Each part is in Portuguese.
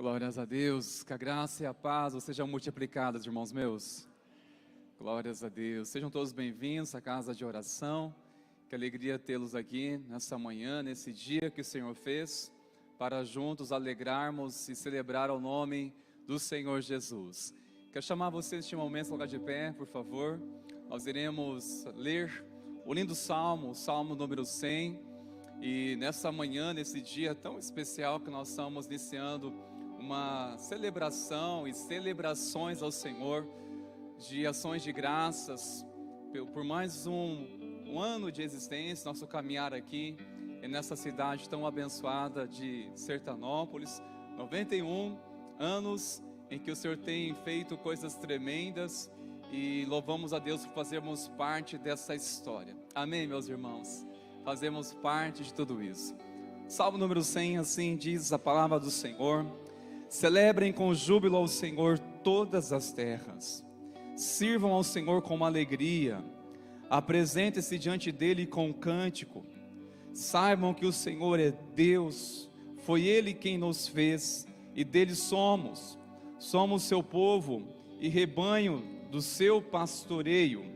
Glórias a Deus, que a graça e a paz sejam multiplicadas, irmãos meus. Glórias a Deus, sejam todos bem-vindos à casa de oração. Que alegria tê-los aqui nessa manhã, nesse dia que o Senhor fez, para juntos alegrarmos e celebrar o nome do Senhor Jesus. Quero chamar vocês neste momento a colocar de pé, por favor. Nós iremos ler o lindo Salmo, o Salmo número 100. E nessa manhã, nesse dia tão especial que nós estamos iniciando uma celebração e celebrações ao Senhor, de ações de graças, por mais um ano de existência, nosso caminhar aqui, e nessa cidade tão abençoada de Sertanópolis, 91 anos em que o Senhor tem feito coisas tremendas, e louvamos a Deus por fazermos parte dessa história. Amém, meus irmãos? Fazemos parte de tudo isso. Salmo número 100, assim diz a palavra do Senhor: celebrem com júbilo ao Senhor todas as terras, sirvam ao Senhor com alegria, apresentem-se diante dele com cântico, saibam que o Senhor é Deus, foi Ele quem nos fez, e dele somos seu povo e rebanho do seu pastoreio.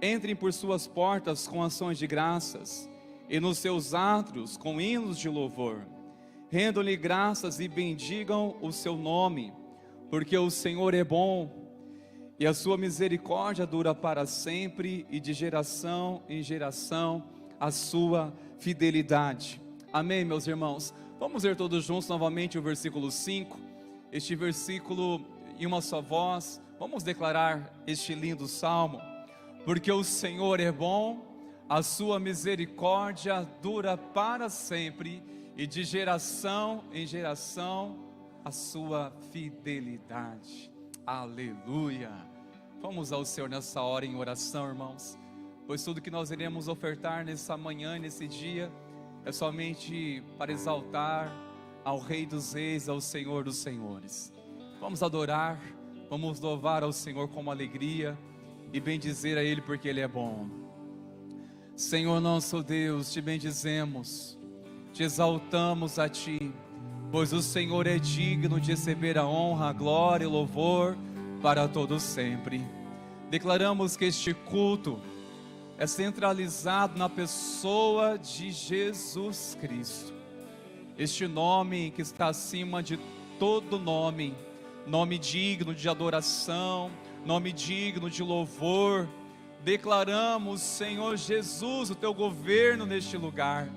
Entrem por suas portas com ações de graças, e nos seus átrios com hinos de louvor. Rendam-lhe graças e bendigam o seu nome, porque o Senhor é bom, e a sua misericórdia dura para sempre, e de geração em geração a sua fidelidade. Amém, meus irmãos? Vamos ler todos juntos novamente o versículo 5, este versículo em uma só voz. Vamos declarar este lindo salmo. Porque o Senhor é bom, a sua misericórdia dura para sempre, e de geração em geração a sua fidelidade. Aleluia! Vamos ao Senhor nessa hora em oração, irmãos, pois tudo que nós iremos ofertar nessa manhã, nesse dia, é somente para exaltar ao Rei dos Reis, ao Senhor dos Senhores. Vamos adorar, vamos louvar ao Senhor com alegria e bendizer a Ele, porque Ele é bom. Senhor nosso Deus, te bendizemos, te exaltamos a Ti, pois o Senhor é digno de receber a honra, a glória e o louvor para todos sempre. Declaramos que este culto é centralizado na pessoa de Jesus Cristo, este nome que está acima de todo nome, nome digno de adoração, nome digno de louvor. Declaramos, Senhor Jesus, o Teu governo neste lugar.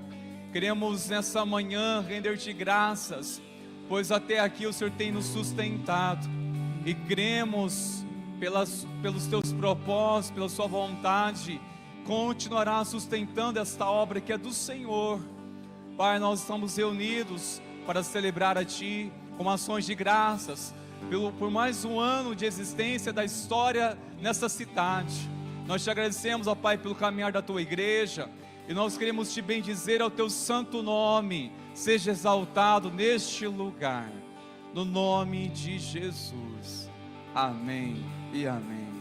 Queremos nessa manhã render-Te graças, pois até aqui o Senhor tem nos sustentado, e cremos pelos Teus propósitos, pela Sua vontade, continuará sustentando esta obra que é do Senhor. Pai, nós estamos reunidos para celebrar a Ti com ações de graças, por mais um ano de existência da história nessa cidade. Nós Te agradecemos, ó Pai, pelo caminhar da Tua igreja, e nós queremos Te bendizer ao Teu santo nome. Seja exaltado neste lugar, no nome de Jesus. Amém e amém.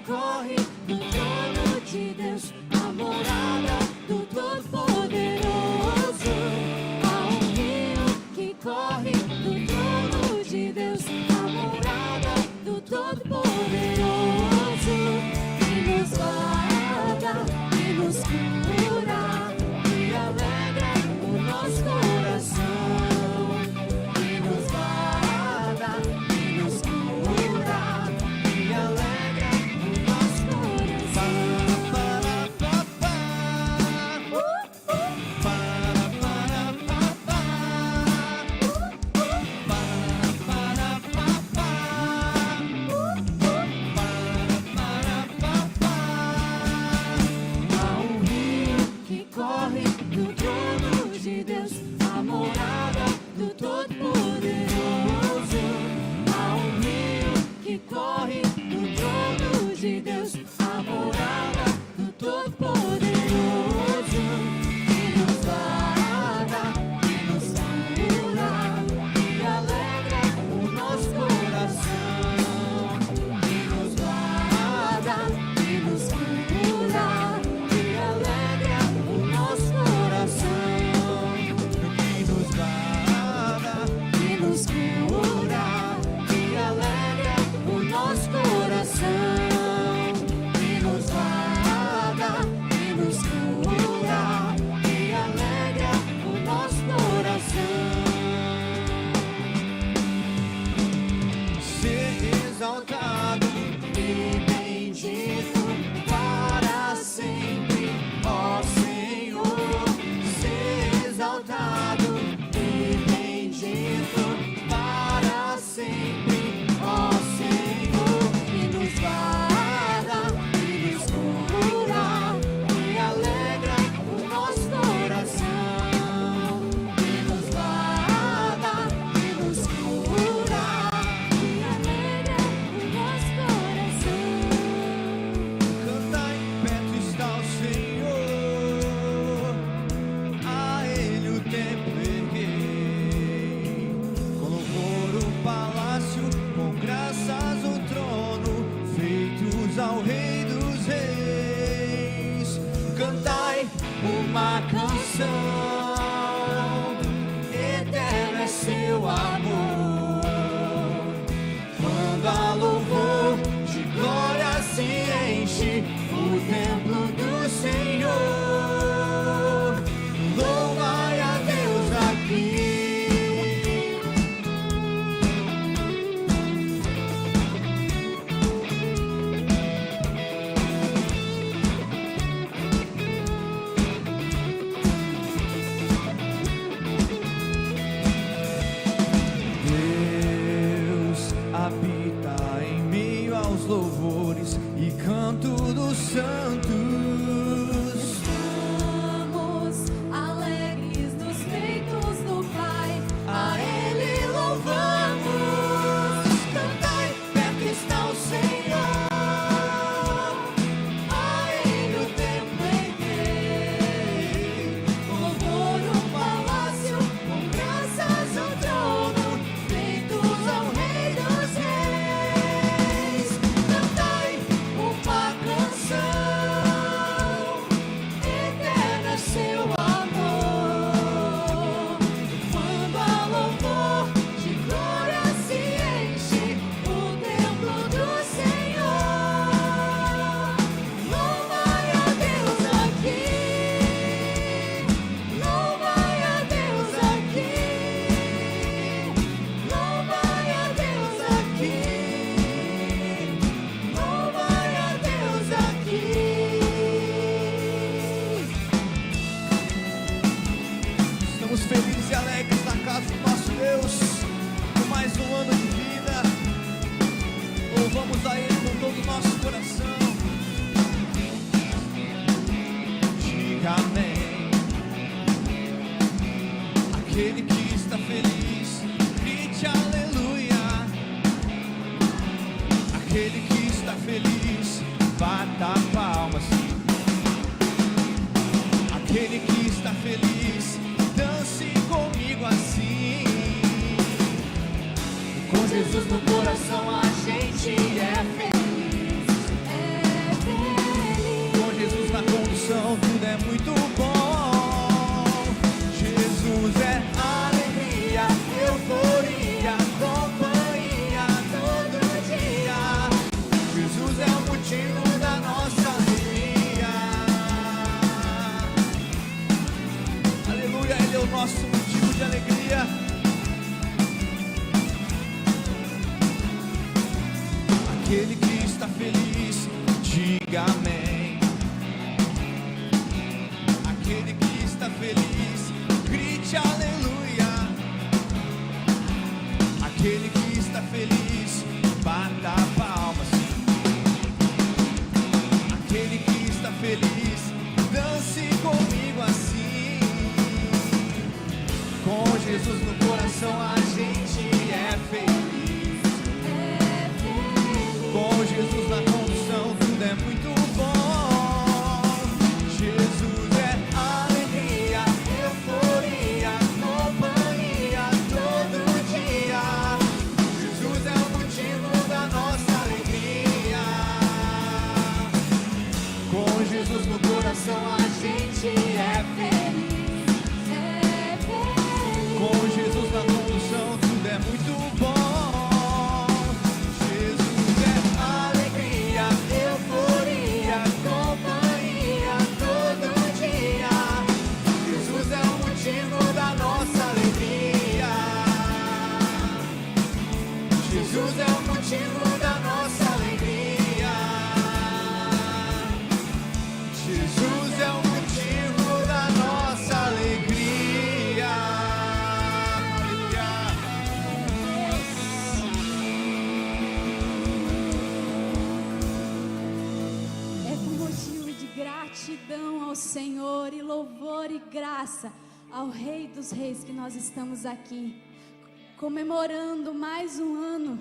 Corre no uma canção. Eterno é seu amor. Quando a louvor de glória se enche o templo do Senhor, louvai a Deus aqui. Louvores e canto dos santos. Estamos alegres nos feitos do Pai, a Ele louvamos. Cantai, perto está o Senhor, a Ele o templo erguei. Com louvor no palácio, com graças ao trono, feitos ao Rei dos Reis. Uma canção, eterno é seu amor. Quando a louvor de glória se enche o templo do Senhor, louvai a Deus aqui, louvai a Deus aqui, louvai a Deus aqui, louvai a Deus aqui. Estamos felizes e alegres na casa do nosso Deus, por mais um ano de vida. Louvamos a Ele com todo o nosso coração. Diga amém. Aquele que está feliz, grite aleluia. Aquele que está feliz, bata palmas. Aquele que está feliz, dance comigo assim. Com Jesus no coração a gente é feliz. Com Jesus na condução tudo é muito bom. Jesus é alegria, euforia, companhia todo dia. Jesus é o motivo da nossa alegria. Aleluia, Ele é o nosso motivo de alegria. Aquele que está feliz, diga amém. Aquele que está feliz, grite aleluia. Aquele que está feliz, bata palmas. Aquele que está feliz, dance comigo assim. Com Jesus no coração a gente é feliz. Com Jesus na condução tudo é muito bom. Jesus é alegria, euforia, companhia todo dia. Jesus é o motivo da nossa alegria. Com Jesus no coração a gente é feliz. Com Jesus na condução tudo é muito bom. Jesus é alegria, euforia, companhia todo dia. Jesus é o motivo da nossa alegria. Jesus é o motivo da nossa alegria. Jesus é o motivo da nossa alegria. É com motivo de gratidão ao Senhor e louvor e graça ao Rei dos Reis que nós estamos aqui, comemorando mais um ano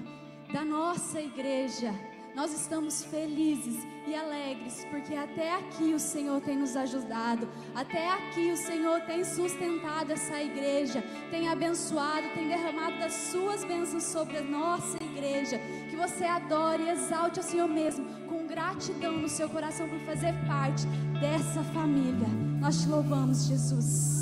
da nossa igreja. Nós estamos felizes e alegres, porque até aqui o Senhor tem nos ajudado, até aqui o Senhor tem sustentado essa igreja, tem abençoado, tem derramado das suas bênçãos sobre a nossa igreja. Que você adore e exalte ao Senhor mesmo, com gratidão gratidão no seu coração por fazer parte dessa família. Nós te louvamos, Jesus.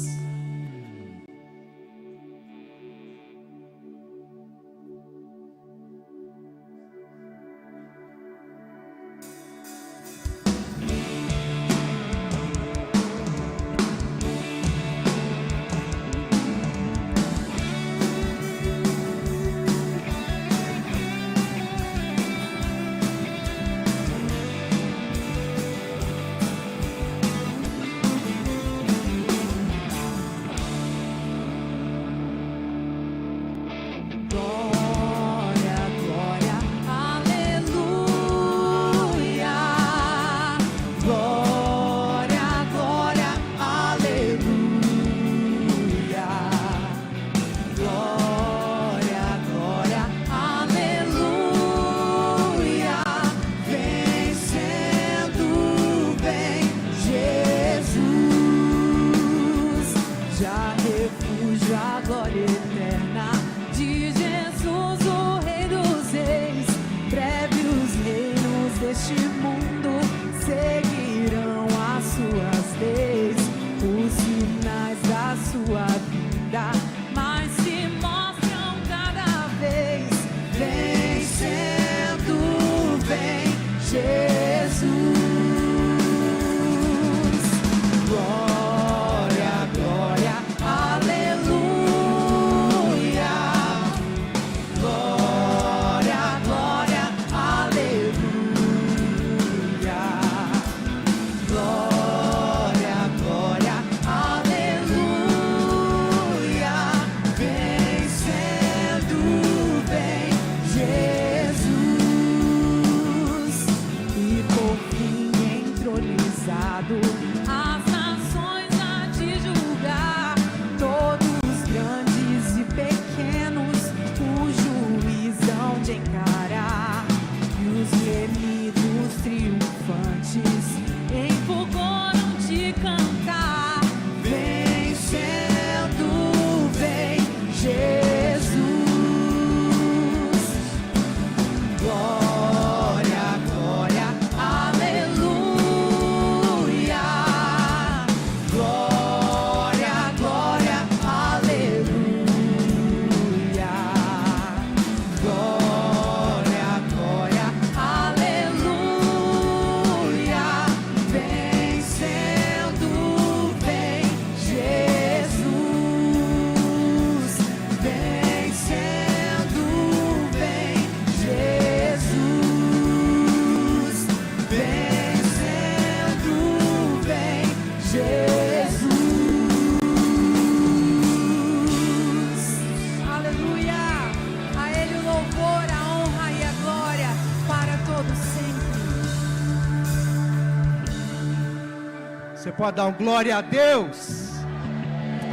Você pode dar um glória a Deus?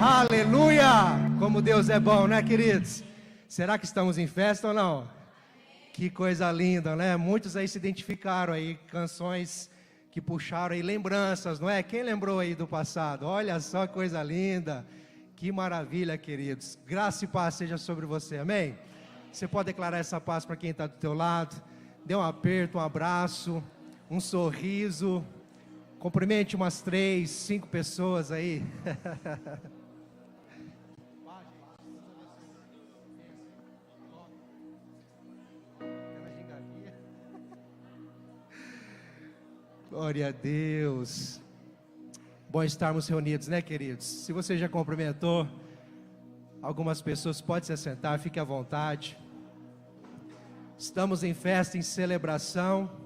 Aleluia! Como Deus é bom, né, queridos? Será que estamos em festa ou não? Que coisa linda, né? Muitos aí se identificaram aí, canções que puxaram aí lembranças, não é? Quem lembrou aí do passado? Olha só que coisa linda. Que maravilha, queridos. Graça e paz seja sobre você, amém? Você pode declarar essa paz para quem está do teu lado. Dê um aperto, um abraço, um sorriso. Cumprimente umas 3, 5 pessoas aí. Glória a Deus. Bom estarmos reunidos, né, queridos? Se você já cumprimentou algumas pessoas, pode se assentar, fique à vontade. Estamos em festa, em celebração.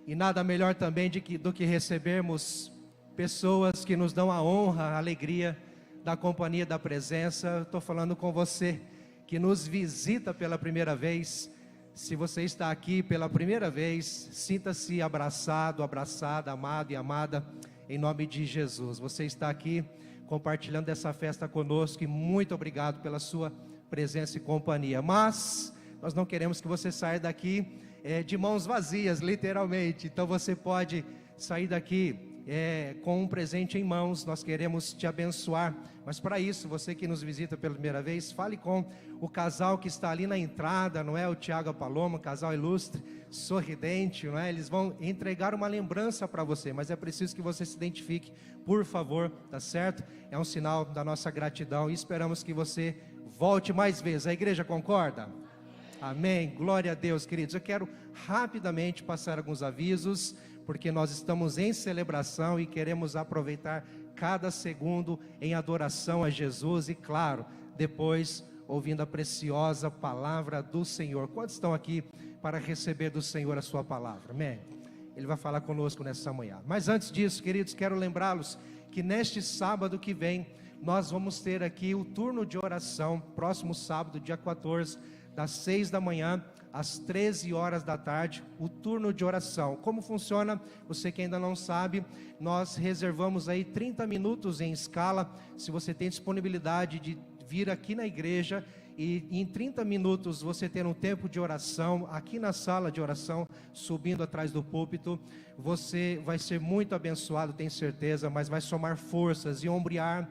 E nada melhor também do que recebermos pessoas que nos dão a honra, a alegria da companhia, da presença. Estou falando com você que nos visita pela primeira vez. Se você está aqui pela primeira vez, sinta-se abraçado, abraçada, amado e amada, em nome de Jesus. Você está aqui compartilhando dessa festa conosco e muito obrigado pela sua presença e companhia. Mas nós não queremos que você saia daqui de mãos vazias, literalmente. Então você pode sair daqui com um presente em mãos. Nós queremos te abençoar, mas para isso, você que nos visita pela primeira vez, fale com o casal que está ali na entrada, não é? O Tiago e a Paloma, casal ilustre, sorridente, não é? Eles vão entregar uma lembrança para você, mas é preciso que você se identifique, por favor, tá certo? É um sinal da nossa gratidão e esperamos que você volte mais vezes. A igreja concorda? Amém, glória a Deus, queridos. Eu quero rapidamente passar alguns avisos, porque nós estamos em celebração e queremos aproveitar cada segundo em adoração a Jesus e, claro, depois ouvindo a preciosa palavra do Senhor. Quantos estão aqui para receber do Senhor a sua palavra? Amém? Ele vai falar conosco nessa manhã. Mas antes disso, queridos, quero lembrá-los que neste sábado que vem, nós vamos ter aqui o turno de oração, próximo sábado, dia 14, das 6 da manhã às 13 horas da tarde, o turno de oração. Como funciona? Você que ainda não sabe, nós reservamos aí 30 minutos em escala. Se você tem disponibilidade de vir aqui na igreja e em 30 minutos você ter um tempo de oração aqui na sala de oração, subindo atrás do púlpito, você vai ser muito abençoado, tenho certeza, mas vai somar forças e ombrear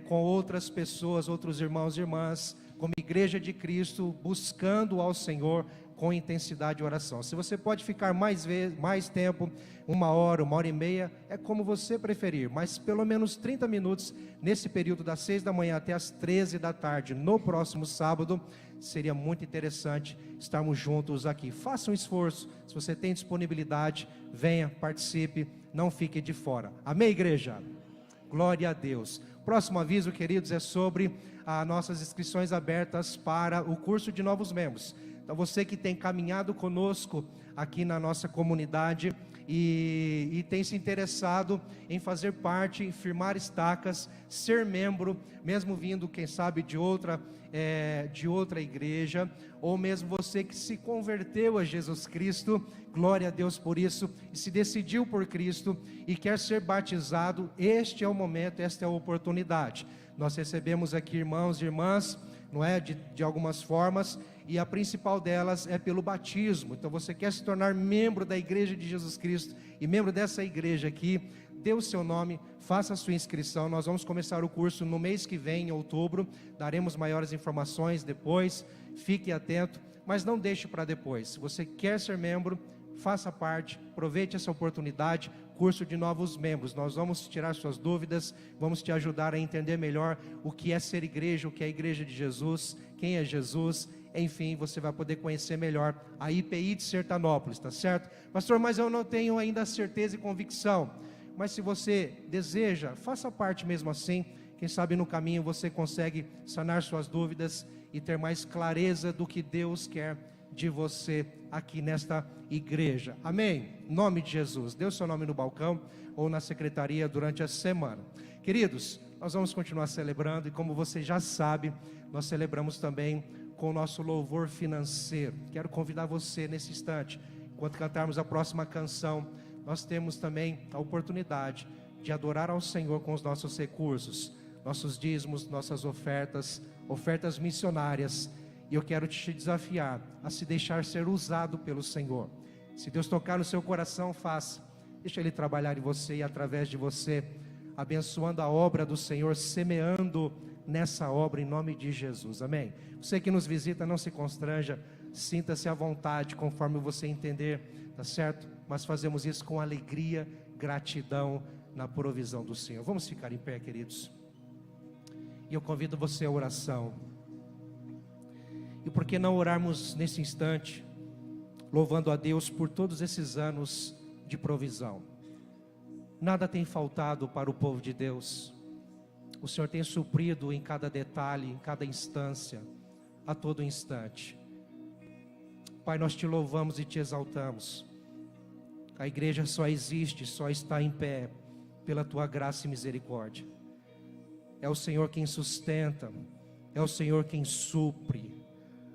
com outras pessoas, outros irmãos e irmãs, como igreja de Cristo, buscando ao Senhor com intensidade de oração. Se você pode ficar mais tempo, 1 hora e meia, é como você preferir, mas pelo menos 30 minutos, nesse período das 6 da manhã até as 13 da tarde, no próximo sábado, seria muito interessante estarmos juntos aqui. Faça um esforço, se você tem disponibilidade, venha, participe, não fique de fora. Amém, igreja? Glória a Deus. Próximo aviso, queridos, é sobre as nossas inscrições abertas para o curso de novos membros. Então, você que tem caminhado conosco aqui na nossa comunidade e tem se interessado em fazer parte, em firmar estacas, ser membro, mesmo vindo, quem sabe, de outra igreja, ou mesmo você que se converteu a Jesus Cristo, glória a Deus por isso, e se decidiu por Cristo e quer ser batizado, este é o momento, esta é a oportunidade. Nós recebemos aqui irmãos e irmãs, não é, de algumas formas, e a principal delas é pelo batismo. Então você quer se tornar membro da igreja de Jesus Cristo e membro dessa igreja aqui, dê o seu nome, faça a sua inscrição. Nós vamos começar o curso no mês que vem, em outubro, daremos maiores informações depois, fique atento, mas não deixe para depois. Se você quer ser membro, faça parte, aproveite essa oportunidade, curso de novos membros. Nós vamos tirar suas dúvidas, vamos te ajudar a entender melhor o que é ser igreja, o que é a igreja de Jesus, quem é Jesus. Enfim, você vai poder conhecer melhor a IPI de Sertanópolis, tá certo? Pastor, mas eu não tenho ainda certeza e convicção. Mas se você deseja, faça parte mesmo assim. Quem sabe no caminho você consegue sanar suas dúvidas e ter mais clareza do que Deus quer de você aqui nesta igreja. Amém? Em nome de Jesus. Dê o seu nome no balcão ou na secretaria durante a semana. Queridos, nós vamos continuar celebrando e como você já sabe, nós celebramos também com o nosso louvor financeiro. Quero convidar você nesse instante, enquanto cantarmos a próxima canção, nós temos também a oportunidade de adorar ao Senhor com os nossos recursos, nossos dízimos, nossas ofertas missionárias. E eu quero te desafiar a se deixar ser usado pelo Senhor. Se Deus tocar no seu coração, faça. Deixa Ele trabalhar em você e através de você, abençoando a obra do Senhor, semeando nessa obra em nome de Jesus. Amém? Você que nos visita, não se constranja, sinta-se à vontade conforme você entender, tá certo? Mas fazemos isso com alegria, gratidão na provisão do Senhor. Vamos ficar em pé, queridos. E eu convido você à oração. E por que não orarmos nesse instante, louvando a Deus por todos esses anos de provisão? Nada tem faltado para o povo de Deus. O Senhor tem suprido em cada detalhe, em cada instância, a todo instante. Pai, nós te louvamos e te exaltamos. A igreja só existe, só está em pé pela tua graça e misericórdia. É o Senhor quem sustenta, é o Senhor quem supre.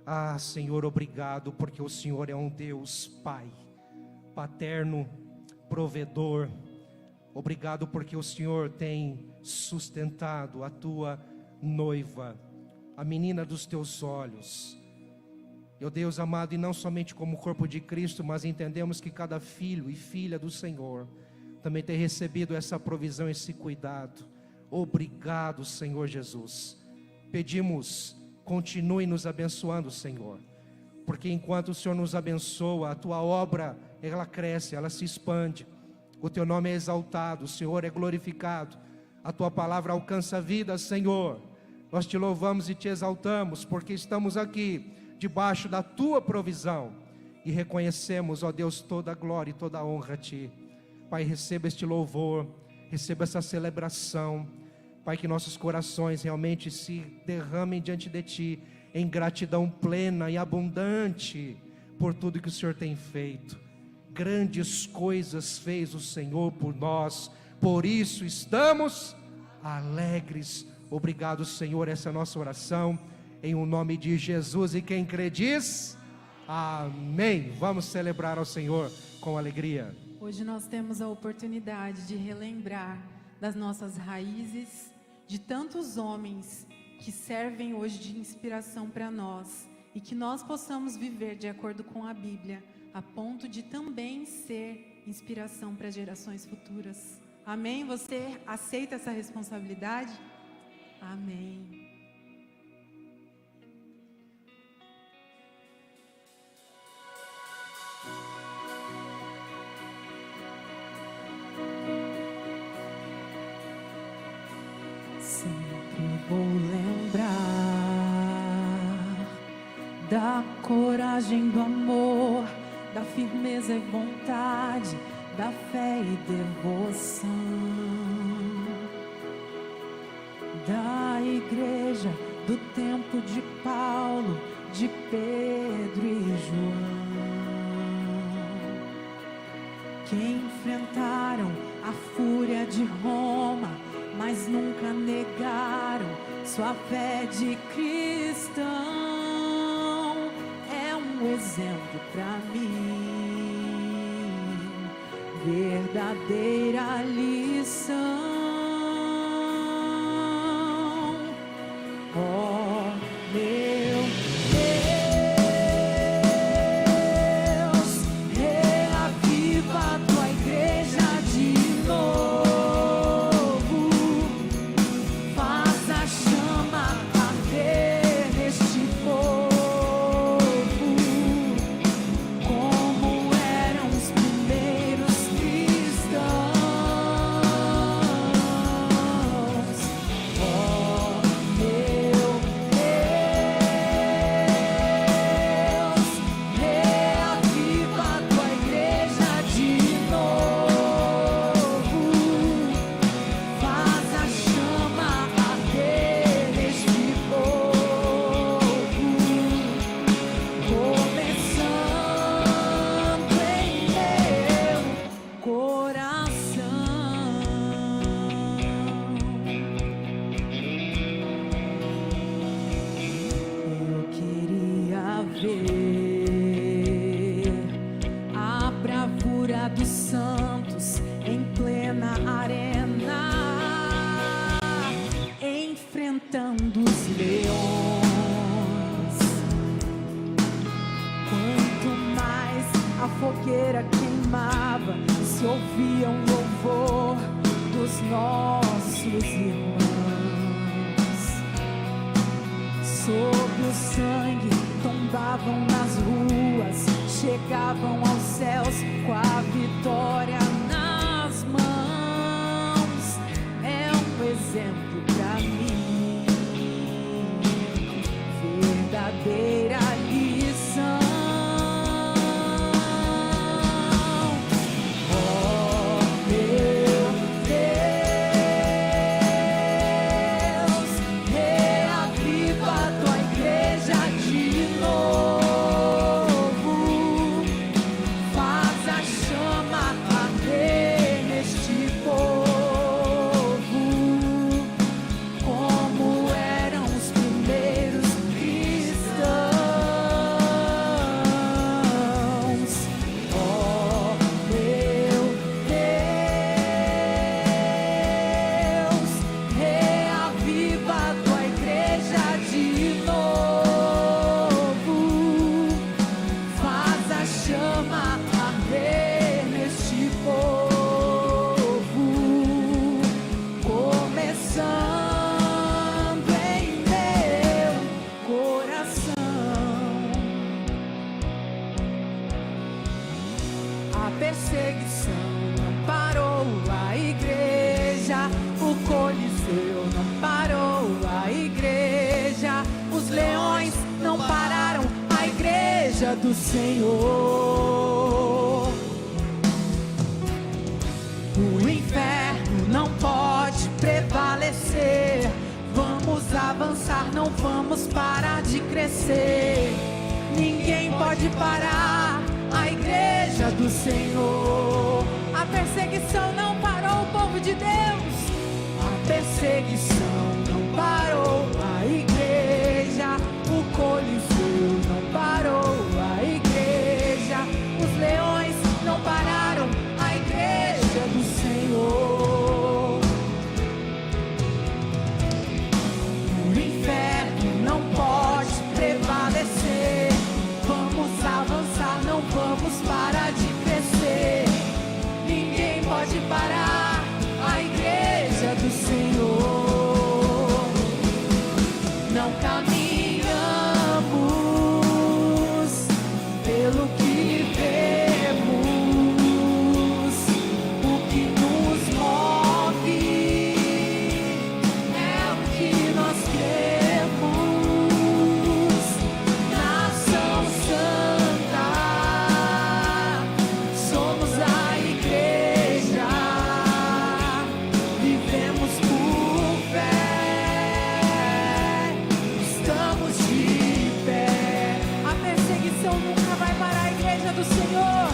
Ah, Senhor, obrigado, porque o Senhor é um Deus Pai, paterno, provedor. Obrigado porque o Senhor tem sustentado a tua noiva, a menina dos teus olhos. Meu Deus amado, e não somente como corpo de Cristo, mas entendemos que cada filho e filha do Senhor também ter recebido essa provisão, esse cuidado. Obrigado, Senhor Jesus. Pedimos, continue nos abençoando, Senhor, porque enquanto o Senhor nos abençoa, a tua obra, ela cresce, ela se expande, o teu nome é exaltado, o Senhor é glorificado, a tua palavra alcança a vida, Senhor. Nós te louvamos e te exaltamos, porque estamos aqui, debaixo da tua provisão, e reconhecemos, ó Deus, toda a glória e toda a honra a ti. Pai, receba este louvor, receba essa celebração, Pai, que nossos corações realmente se derramem diante de ti, em gratidão plena e abundante, por tudo que o Senhor tem feito. Grandes coisas fez o Senhor por nós, por isso estamos alegres. Obrigado, Senhor, essa é a nossa oração, em o nome de Jesus, e quem crê diz, amém. Vamos celebrar ao Senhor com alegria. Hoje nós temos a oportunidade de relembrar das nossas raízes, de tantos homens que servem hoje de inspiração para nós, e que nós possamos viver de acordo com a Bíblia, a ponto de também ser inspiração para gerações futuras. Amém? Você aceita essa responsabilidade? Amém. Sempre vou lembrar da coragem, do amor, da firmeza e vontade, da fé e devoção, da igreja, do tempo de Paulo, de Pedro e João, que enfrentaram a fúria de Roma, mas nunca negaram sua fé de cristão. É um exemplo para mim, verdadeira lição. Oh, meu Deus, reaviva a tua igreja de novo, faz a chama arder neste povo, como eram os primeiros cristãos. Oh, meu Deus, reaviva a tua igreja de novo, faz a chama arder neste povo, começando em meu coração. Eu queria ver a bravura dos santos em plena arena, enfrentando os leões. Quanto mais a fogueira queimava, se ouvia um louvor dos nossos irmãos. Sob o sangue tombavam nas ruas, chegavam aos céus com a vitória nas mãos. É um exemplo para mim, verdadeira lição. Oh, meu Deus, reaviva a tua igreja de novo, faz a chama Senhor. O inferno não pode prevalecer. Vamos avançar, não vamos parar de crescer. Ninguém pode parar a igreja do Senhor. A perseguição não parou o povo de Deus. A perseguição não parou a igreja. O Coliseu não parou a igreja. Os leões não pararam a igreja do Senhor. O inferno não pode prevalecer. Vamos avançar, não vamos parar de crescer. Ninguém pode parar a igreja do Senhor. Não caminhamos pelo que vemos. O que nos move é o que nós cremos. Nação Santa, somos a igreja. Vivemos por fé, estamos de pé. A perseguição nunca vai parar a igreja do Senhor.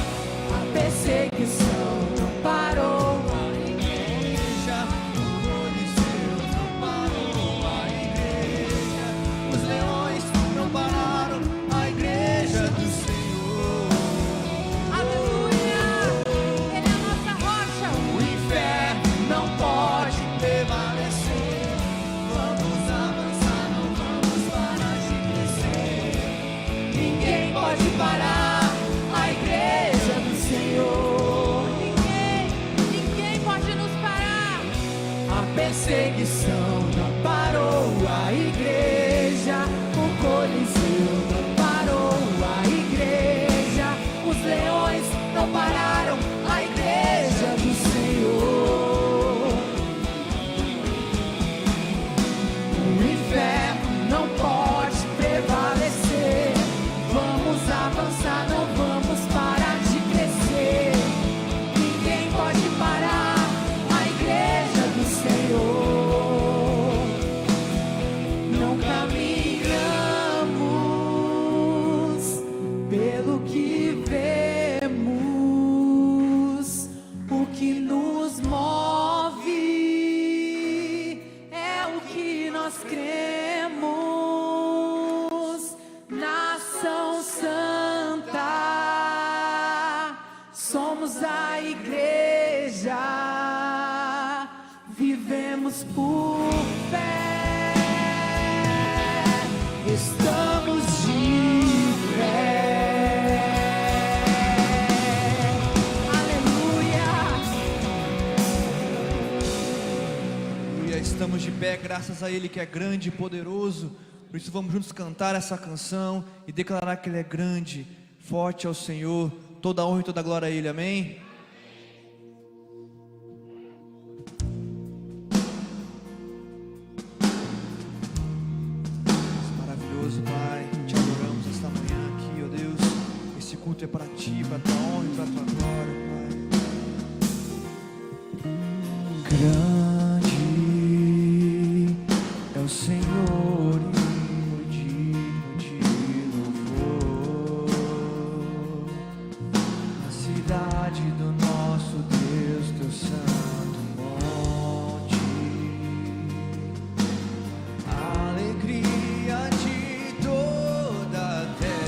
A perseguição não parou a igreja. O Coliseu não parou a igreja. Os leões não pararam a igreja do Senhor. Aleluia! Ele é a nossa rocha. O inferno não pode prevalecer. Vamos avançar, não vamos parar de crescer. Ninguém pode parar a igreja do Senhor. Ninguém pode nos parar. A perseguição não parou a igreja. O Coliseu não parou a igreja. Os leões não pararam a igreja do Senhor. O inferno não pode prevalecer. Vamos avançar, não vamos parar de crescer. Ninguém pode parar a igreja do Senhor. Não caminhamos pelo que vemos. O que nos move é o que nós cremos. Nação Santa, somos a igreja. Vivemos por fé, estamos de pé. Aleluia! Aleluia, estamos de pé graças a Ele que é grande e poderoso. Por isso vamos juntos cantar essa canção e declarar que Ele é grande, forte ao Senhor. Toda a honra e toda a glória a Ele, amém? Maravilhoso, Pai, te adoramos esta manhã aqui, ó Deus. Esse culto é para Ti, para a Tua honra e para a Tua glória, Pai. Grande é o Senhor e digno de louvor. Na cidade do nosso Deus, teu santo monte. Alegria de toda a terra.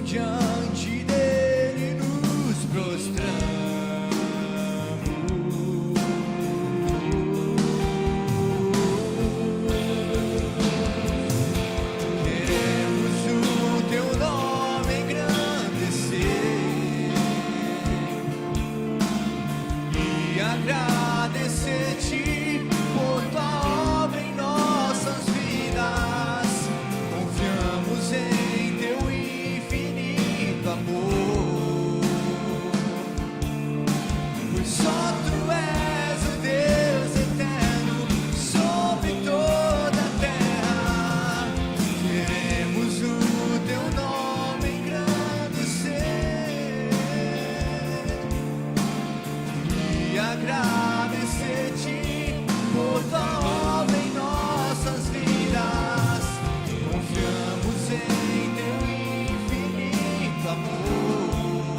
diante dele nos prostramos. Agradecer-te por tua obra em nossas vidas. Confiamos em teu infinito amor, pois só tu és o Deus eterno sobre toda a terra. Queremos o teu nome engrandecer e agradecer-te por tua obra em nossas vidas. Confiamos em teu infinito amor,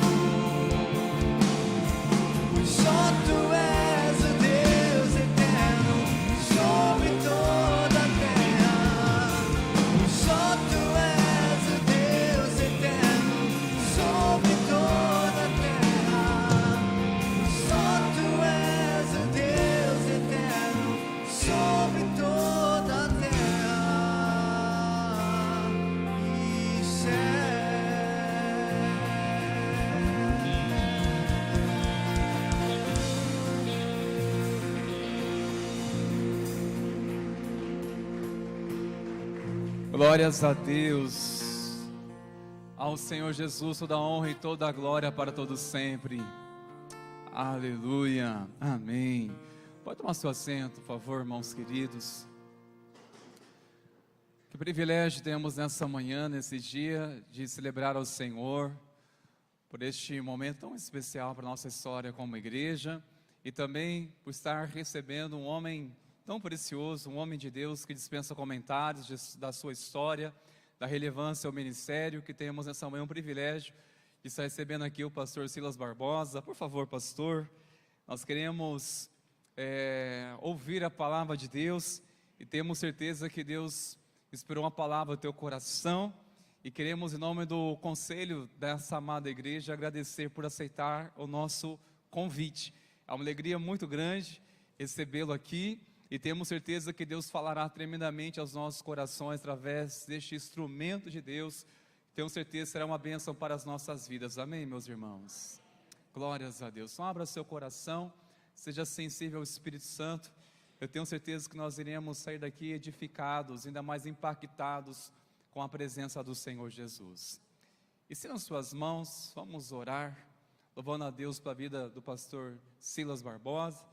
pois só tu és o Deus eterno sobre toda a terra. Pois só tu és o Deus eterno sobre toda a terra. Só tu és o Deus eterno sobre toda a terra e céu. Glórias a Deus, ao Senhor Jesus, toda a honra e toda a glória para todos sempre. Aleluia, amém. Pode tomar seu assento, por favor, irmãos queridos. Que privilégio temos nessa manhã, nesse dia, de celebrar ao Senhor, por este momento tão especial para a nossa história como igreja, e também por estar recebendo um homem tão precioso, um homem de Deus que dispensa comentários da sua história, da relevância ao ministério, que temos nessa manhã um privilégio de estar recebendo aqui o pastor Silas Barbosa. Por favor, pastor, nós queremos ouvir a palavra de Deus e temos certeza que Deus inspirou uma palavra no teu coração e queremos, em nome do conselho dessa amada igreja, agradecer por aceitar o nosso convite. É uma alegria muito grande recebê-lo aqui e temos certeza que Deus falará tremendamente aos nossos corações através deste instrumento de Deus. Tenho certeza que será uma bênção para as nossas vidas, amém, meus irmãos? Glórias a Deus. Então abra seu coração, seja sensível ao Espírito Santo. Eu tenho certeza que nós iremos sair daqui edificados, ainda mais impactados com a presença do Senhor Jesus. E se nas suas mãos, vamos orar, louvando a Deus pela vida do pastor Silas Barbosa,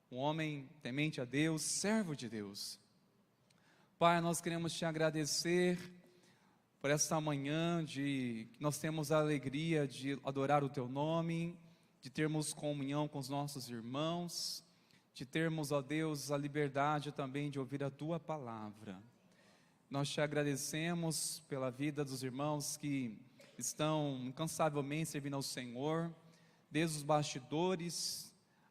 um homem temente a Deus, servo de Deus. Pai, nós queremos te agradecer por esta manhã que nós temos a alegria de adorar o teu nome, de termos comunhão com os nossos irmãos, de termos, ó Deus, a liberdade também de ouvir a tua palavra. Nós te agradecemos pela vida dos irmãos que estão incansavelmente servindo ao Senhor, desde os bastidores,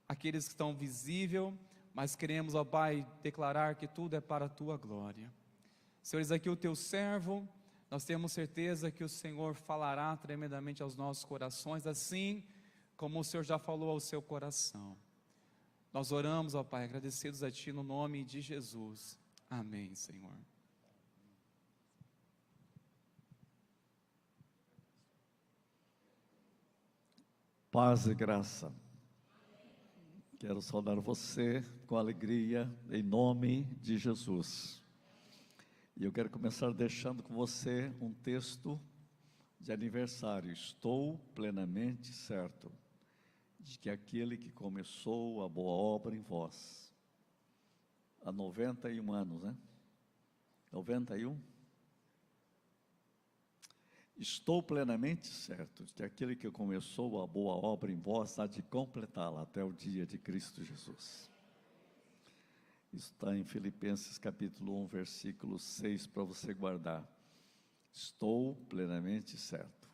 aqueles que estão visíveis, mas queremos, ó Pai, declarar que tudo é para a tua glória. Senhor, eis aqui o teu servo, nós temos certeza que o Senhor falará tremendamente aos nossos corações, assim como o Senhor já falou ao seu coração. Nós oramos, ó Pai, agradecidos a Ti no nome de Jesus. Amém, Senhor. Paz e graça. Quero saudar você com alegria, em nome de Jesus. E eu quero começar deixando com você um texto de aniversário. Estou plenamente certo de que aquele que começou a boa obra em vós, há 91 anos, né? 91? Estou plenamente certo de que aquele que começou a boa obra em vós há de completá-la até o dia de Cristo Jesus. Isso está em Filipenses capítulo 1, versículo 6, para você guardar. Estou plenamente certo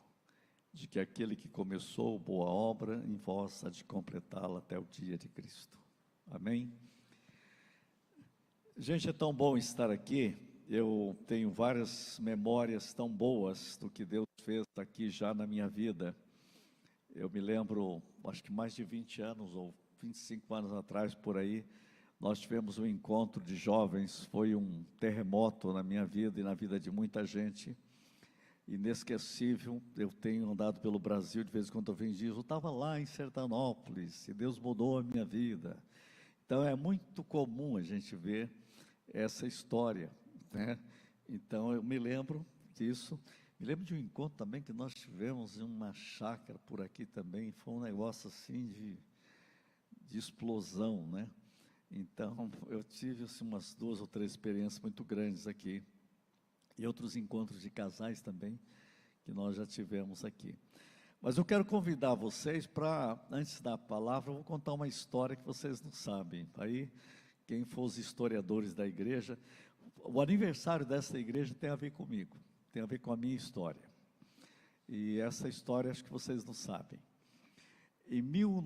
de que aquele que começou boa obra em vós há de completá-la até o dia de Cristo. Amém? Gente, é tão bom estar aqui. Eu tenho várias memórias tão boas do que Deus fez aqui já na minha vida. Eu me lembro, acho que mais de 20 anos ou 25 anos atrás, por aí, nós tivemos um encontro de jovens. Foi um terremoto na minha vida e na vida de muita gente. Inesquecível. Eu tenho andado pelo Brasil, de vez em quando eu venho e digo, eu estava lá em Sertanópolis e Deus mudou a minha vida. Então é muito comum a gente ver essa história, né? Então eu me lembro disso. Me lembro de um encontro também que nós tivemos em uma chácara por aqui também. Foi um negócio assim de explosão, né? Então eu tive assim, umas 2 ou 3 experiências muito grandes aqui. E outros encontros de casais também, que nós já tivemos aqui. Mas eu quero convidar vocês para, antes da palavra, eu vou contar uma história que vocês não sabem. Aí, quem for os historiadores da igreja, o aniversário dessa igreja tem a ver comigo, tem a ver com a minha história. E essa história acho que vocês não sabem. Em o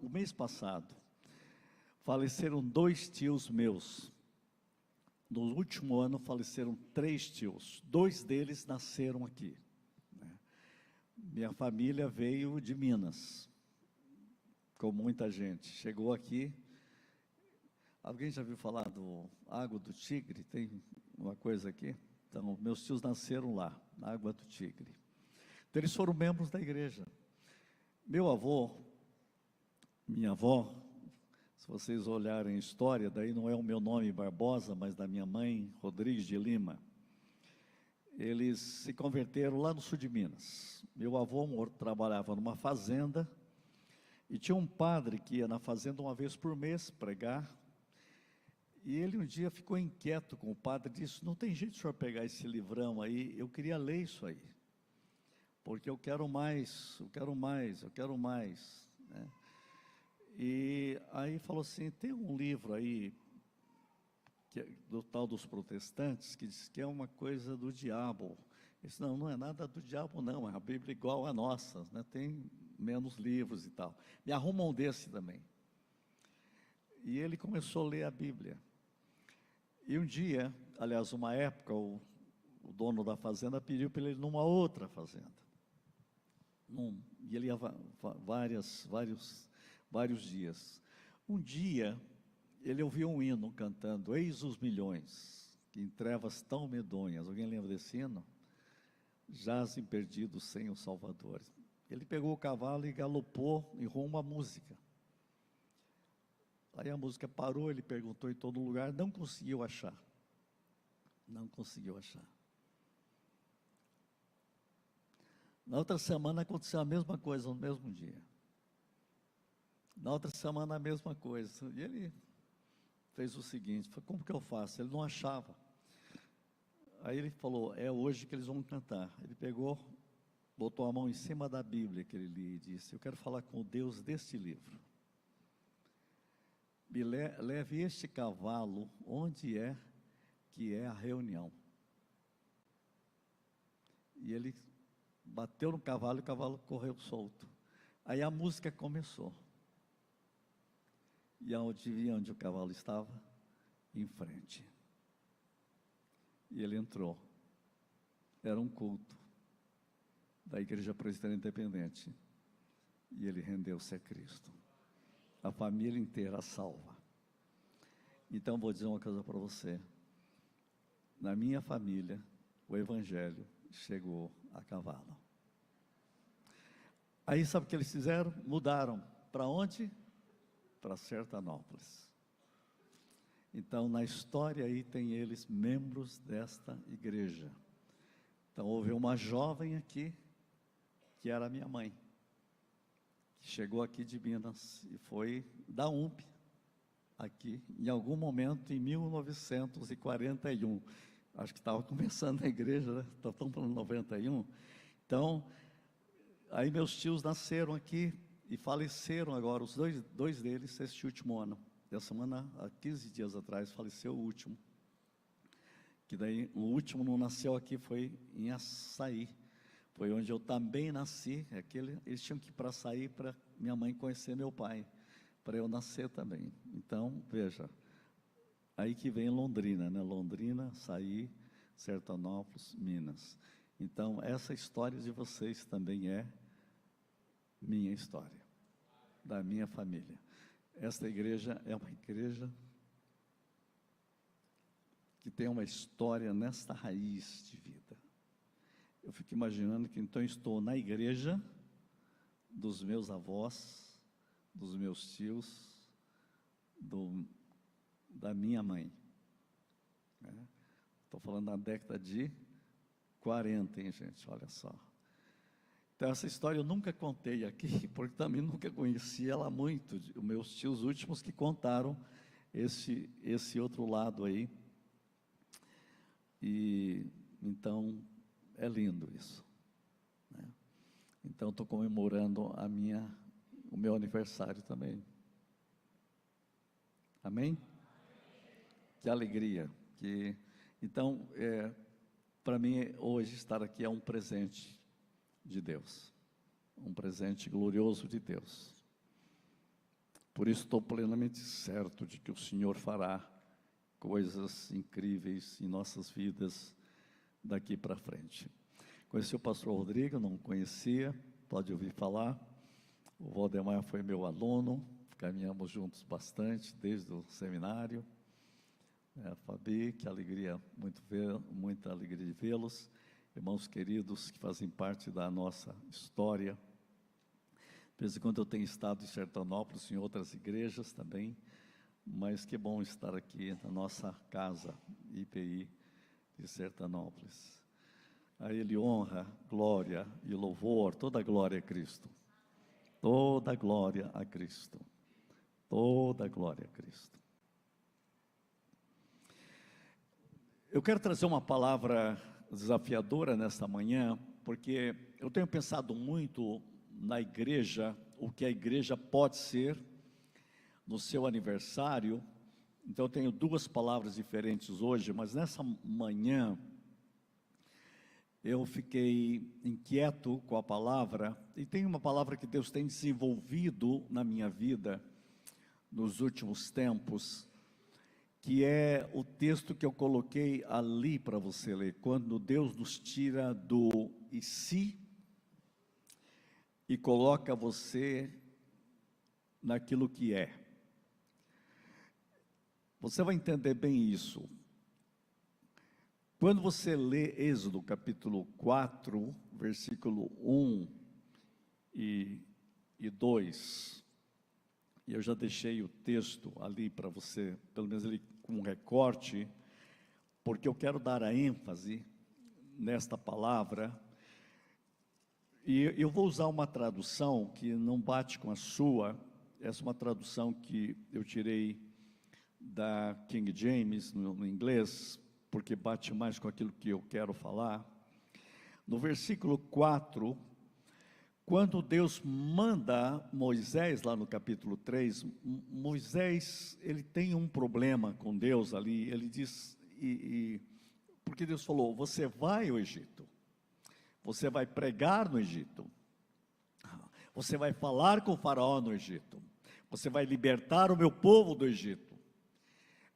mês passado, faleceram 2 tios meus. No último ano faleceram 3 tios, 2 deles nasceram aqui, né? Minha família veio de Minas, com muita gente, chegou aqui. Alguém já viu falar do Água do Tigre? Tem uma coisa aqui? Então, meus tios nasceram lá, na Água do Tigre. Então, eles foram membros da igreja. Meu avô, minha avó, se vocês olharem a história, daí não é o meu nome Barbosa, mas da minha mãe, Rodrigues de Lima. Eles se converteram lá no sul de Minas. Meu avô trabalhava numa fazenda e tinha um padre que ia na fazenda uma vez por mês pregar. E ele um dia ficou inquieto com o padre e disse, não tem jeito de o senhor pegar esse livrão aí, eu queria ler isso aí, porque eu quero mais, eu quero mais, eu quero mais, né? E aí falou assim, tem um livro aí, que é do tal dos protestantes, que diz que é uma coisa do diabo. Eu disse, não é nada do diabo não, é a Bíblia igual a nossa, né? Tem menos livros e tal. Me arruma um desse também. E ele começou a ler a Bíblia. E um dia, aliás, uma época, o dono da fazenda pediu para ele ir numa outra fazenda. E ele ia vários dias. Um dia, ele ouviu um hino cantando, eis os milhões, que em trevas tão medonhas. Alguém lembra desse hino? Jazem perdidos sem o Salvador. Ele pegou o cavalo e galopou em rumo à música. Aí a música parou, ele perguntou em todo lugar, não conseguiu achar. Não conseguiu achar. Na outra semana aconteceu a mesma coisa, no mesmo dia. Na outra semana a mesma coisa. E ele fez o seguinte, falou, como que eu faço? Ele não achava. Aí ele falou, é hoje que eles vão cantar. Ele pegou, botou a mão em cima da Bíblia que ele lia e disse, eu quero falar com o Deus deste livro. Me leve este cavalo onde é que é a reunião. E ele bateu no cavalo e o cavalo correu solto. Aí a música começou. E onde o cavalo estava? Em frente. E ele entrou. Era um culto da Igreja Presbiteriana Independente. E ele rendeu-se a Cristo. A família inteira salva. Então vou dizer uma coisa para você. Na minha família, o Evangelho chegou a cavalo. Aí sabe o que eles fizeram? Mudaram. Para onde? Para Sertanópolis. Então na história aí tem eles membros desta igreja. Então houve uma jovem aqui, que era minha mãe, que chegou aqui de Minas e foi da UMP, aqui, em algum momento em 1941, acho que estava começando a igreja, né? Estamos falando 91, então, aí meus tios nasceram aqui e faleceram agora, os dois deles, esse último ano, essa semana, há 15 dias atrás, faleceu o último, que daí, o último não nasceu aqui, foi em Açaí, foi onde eu também nasci, eles tinham que ir para Açaí para minha mãe conhecer meu pai, para eu nascer também. Então, veja, Aí que vem Londrina, né? Londrina, Saí, Sertanópolis, Minas. Então, essa história de vocês também é minha história, da minha família. Esta igreja é uma igreja que tem uma história nesta raiz de vida. Eu fico imaginando que então estou na igreja dos meus avós, dos meus tios, da minha mãe. Estou falando da década de 40, hein, gente? Olha só. Então, essa história eu nunca contei aqui, porque também nunca conheci ela muito. Os meus tios últimos que contaram esse outro lado aí. E, então, é lindo isso, né? Então, estou comemorando o meu aniversário também. Amém? Que alegria. Então, para mim, hoje, estar aqui é um presente de Deus, um presente glorioso de Deus. Por isso estou plenamente certo de que o Senhor fará coisas incríveis em nossas vidas daqui para frente. Conheci o pastor Rodrigo, não conhecia, pode ouvir falar. O Valdemar foi meu aluno, caminhamos juntos bastante desde o seminário. Fabi, que alegria, muita alegria de vê-los. Irmãos queridos que fazem parte da nossa história. De vez em quando eu tenho estado em Sertanópolis, em outras igrejas também, mas que bom estar aqui na nossa casa, IPI de Sertanópolis. A Ele honra, glória e louvor, toda a glória a Cristo. Toda a glória a Cristo. Toda a glória a Cristo. Eu quero trazer uma palavra desafiadora nesta manhã, porque eu tenho pensado muito na igreja, o que a igreja pode ser no seu aniversário. Então eu tenho duas palavras diferentes hoje, mas nessa manhã eu fiquei inquieto com a palavra, e tem uma palavra que Deus tem desenvolvido na minha vida nos últimos tempos, que é o texto que eu coloquei ali para você ler, quando Deus nos tira do e se e coloca você naquilo que é. Você vai entender bem isso. Quando você lê Êxodo capítulo 4, versículo 1 e 2, e eu já deixei o texto ali para você, pelo menos ali com um recorte, porque eu quero dar a ênfase nesta palavra, e eu vou usar uma tradução que não bate com a sua. Essa é uma tradução que eu tirei da King James, no inglês, porque bate mais com aquilo que eu quero falar. No versículo 4, quando Deus manda Moisés, lá no capítulo 3, Moisés, ele tem um problema com Deus ali. Ele diz, porque Deus falou, você vai ao Egito, você vai pregar no Egito, você vai falar com o faraó no Egito, você vai libertar o meu povo do Egito.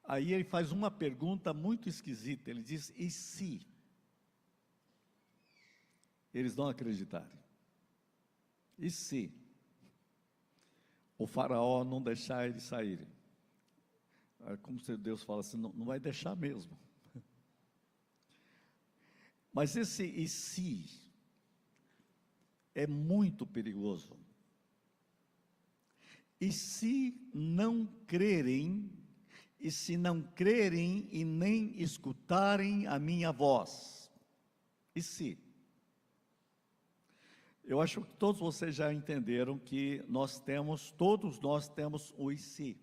Aí ele faz uma pergunta muito esquisita, ele diz, e se eles não acreditarem? E se o faraó não deixar eles saírem? Como se Deus fala assim, não vai deixar mesmo. Mas esse e se é muito perigoso. E se não crerem, e se não crerem e nem escutarem a minha voz? E se? Eu acho que todos vocês já entenderam que todos nós temos o e se.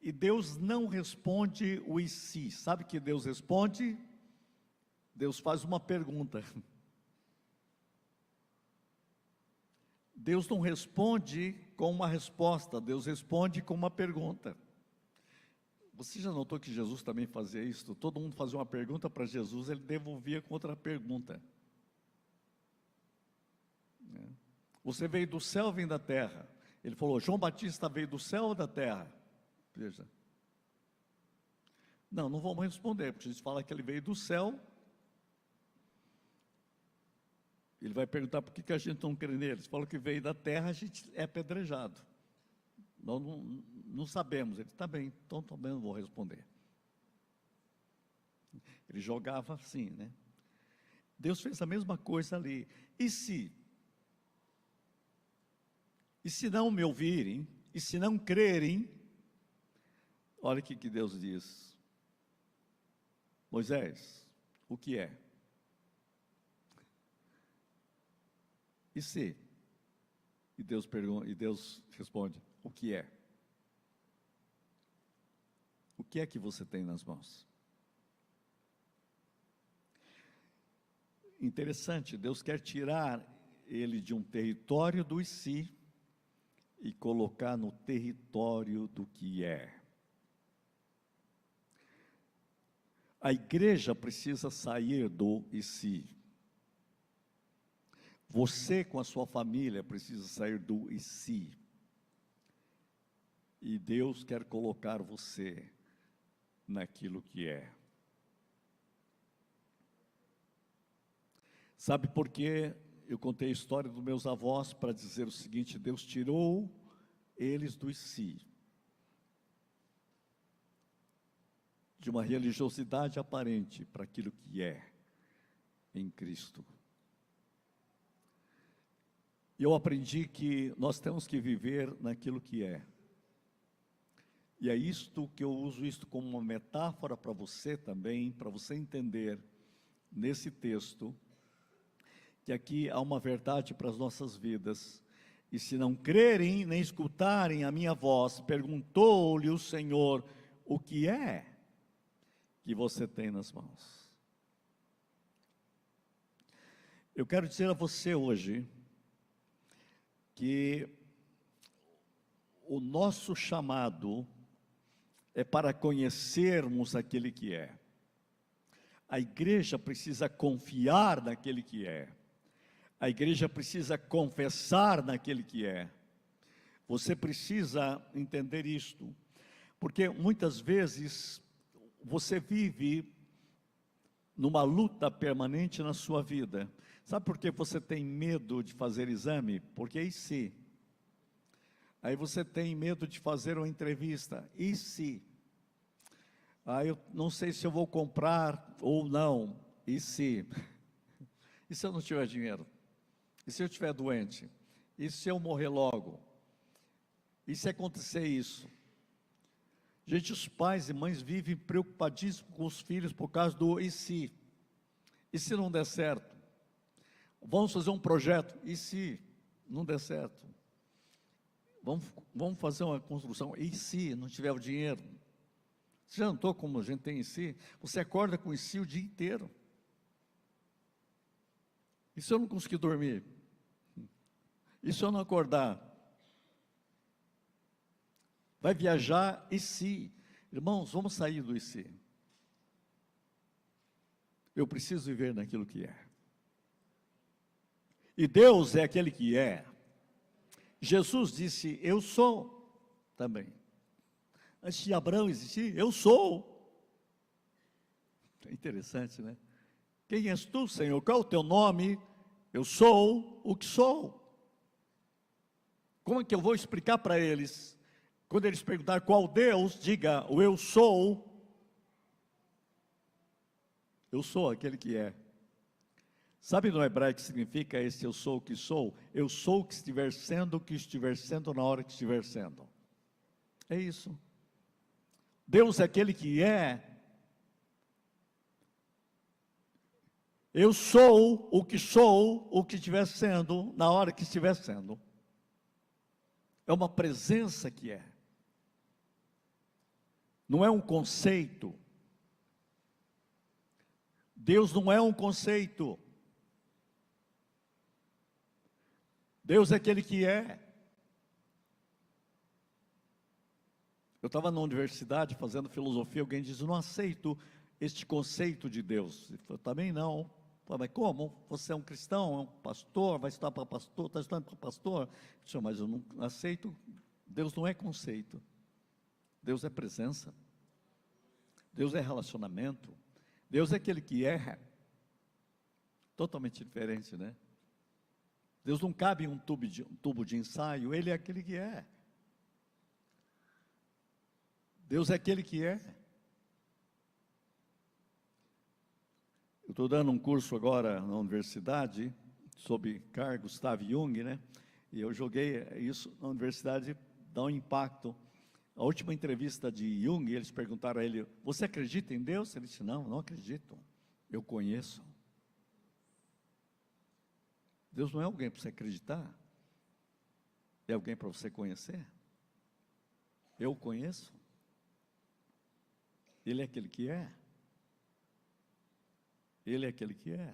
E Deus não responde o e se. Sabe o que Deus responde? Deus faz uma pergunta. Deus não responde com uma resposta, Deus responde com uma pergunta. Você já notou que Jesus também fazia isso? Todo mundo fazia uma pergunta para Jesus, ele devolvia com outra pergunta. Você veio do céu ou vem da terra? Ele falou, João Batista veio do céu ou da terra? Veja. Não, não vamos responder, porque a gente fala que ele veio do céu. Ele vai perguntar por que a gente não crê nele. Ele falou que veio da terra, a gente é apedrejado. Nós não sabemos. Ele está bem, então também não vou responder. Ele jogava assim, né? Deus fez a mesma coisa ali. E se não me ouvirem, e se não crerem, olha o que Deus diz. Moisés, o que é? E se? E Deus pergunta, e Deus responde, o que é? O que é que você tem nas mãos? Interessante, Deus quer tirar ele de um território do e se e colocar no território do que é. A igreja precisa sair do e se. Você com a sua família precisa sair do e se. E Deus quer colocar você naquilo que é. Sabe por quê? Eu contei a história dos meus avós para dizer o seguinte: Deus tirou eles do e si, de uma religiosidade aparente para aquilo que é em Cristo. E eu aprendi que nós temos que viver naquilo que é. E é isto que eu uso isto como uma metáfora para você também, para você entender nesse texto, que aqui há uma verdade para as nossas vidas. E se não crerem nem escutarem a minha voz, perguntou-lhe o Senhor, o que é que você tem nas mãos? Eu quero dizer a você hoje que o nosso chamado é para conhecermos aquele que é. A igreja precisa confiar naquele que é. A igreja precisa confessar naquele que é. Você precisa entender isto, porque muitas vezes você vive numa luta permanente na sua vida. Sabe por que você tem medo de fazer exame? Porque e se? Aí você tem medo de fazer uma entrevista. E se? Eu não sei se eu vou comprar ou não. E se? E se eu não tiver dinheiro? E se eu estiver doente? E se eu morrer logo? E se acontecer isso? Gente, os pais e mães vivem preocupadíssimos com os filhos por causa do e se? E se não der certo? Vamos fazer um projeto, e se não der certo? Vamos fazer uma construção, e se não tiver o dinheiro? Você já notou como a gente tem e se? Você acorda com e se o dia inteiro. E se eu não conseguir dormir? E se eu não acordar? Vai viajar, e se? Irmãos, vamos sair do e se. Eu preciso viver naquilo que é. E Deus é aquele que é. Jesus disse, eu sou também. Antes de Abraão existir, eu sou. É interessante, né? Quem és tu, Senhor? Qual é o teu nome? Eu sou o que sou. Como é que eu vou explicar para eles? Quando eles perguntarem qual Deus, diga, o eu sou. Eu sou aquele que é. Sabe no hebraico o que significa esse eu sou o que sou? Eu sou o que estiver sendo na hora que estiver sendo. É isso. Deus é aquele que é. Eu sou o que estiver sendo, na hora que estiver sendo. É uma presença que é. Não é um conceito. Deus não é um conceito. Deus é aquele que é. Eu estava na universidade fazendo filosofia, alguém diz, eu não aceito este conceito de Deus. Eu também não. Mas como? Você é um cristão, é um pastor, vai estudar para pastor, está estudando para pastor? Eu disse, mas eu não aceito, Deus não é conceito. Deus é presença. Deus é relacionamento. Deus é aquele que é. Totalmente diferente, né? Deus não cabe em um tubo de ensaio, Ele é aquele que é. Deus é aquele que é. Eu estou dando um curso agora na universidade, sobre Carl Gustav Jung, né? E eu joguei isso na universidade, dá um impacto. A última entrevista de Jung, eles perguntaram a ele, você acredita em Deus? Ele disse, não acredito, eu conheço. Deus não é alguém para você acreditar, é alguém para você conhecer. Eu o conheço. Ele é aquele que é. Ele é aquele que é.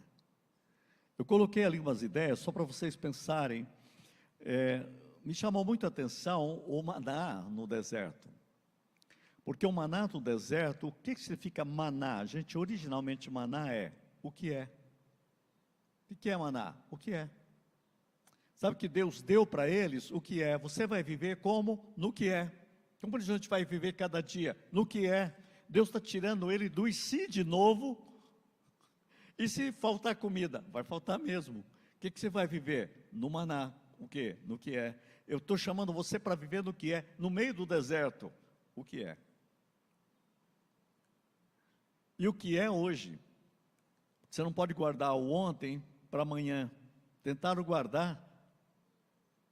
Eu coloquei ali umas ideias, só para vocês pensarem. Me chamou muito a atenção o maná no deserto. Porque o maná no deserto, o que significa maná? Gente, originalmente maná é o que é. O que é maná? O que é? Sabe que Deus deu para eles o que é. Você vai viver como? No que é. Como a gente vai viver cada dia? No que é. Deus está tirando ele do e se de novo. E se faltar comida? Vai faltar mesmo. O que você vai viver? No maná. O quê? No que é. Eu estou chamando você para viver no que é. No meio do deserto. O que é. E o que é hoje. Você não pode guardar o ontem para amanhã. Tentaram guardar?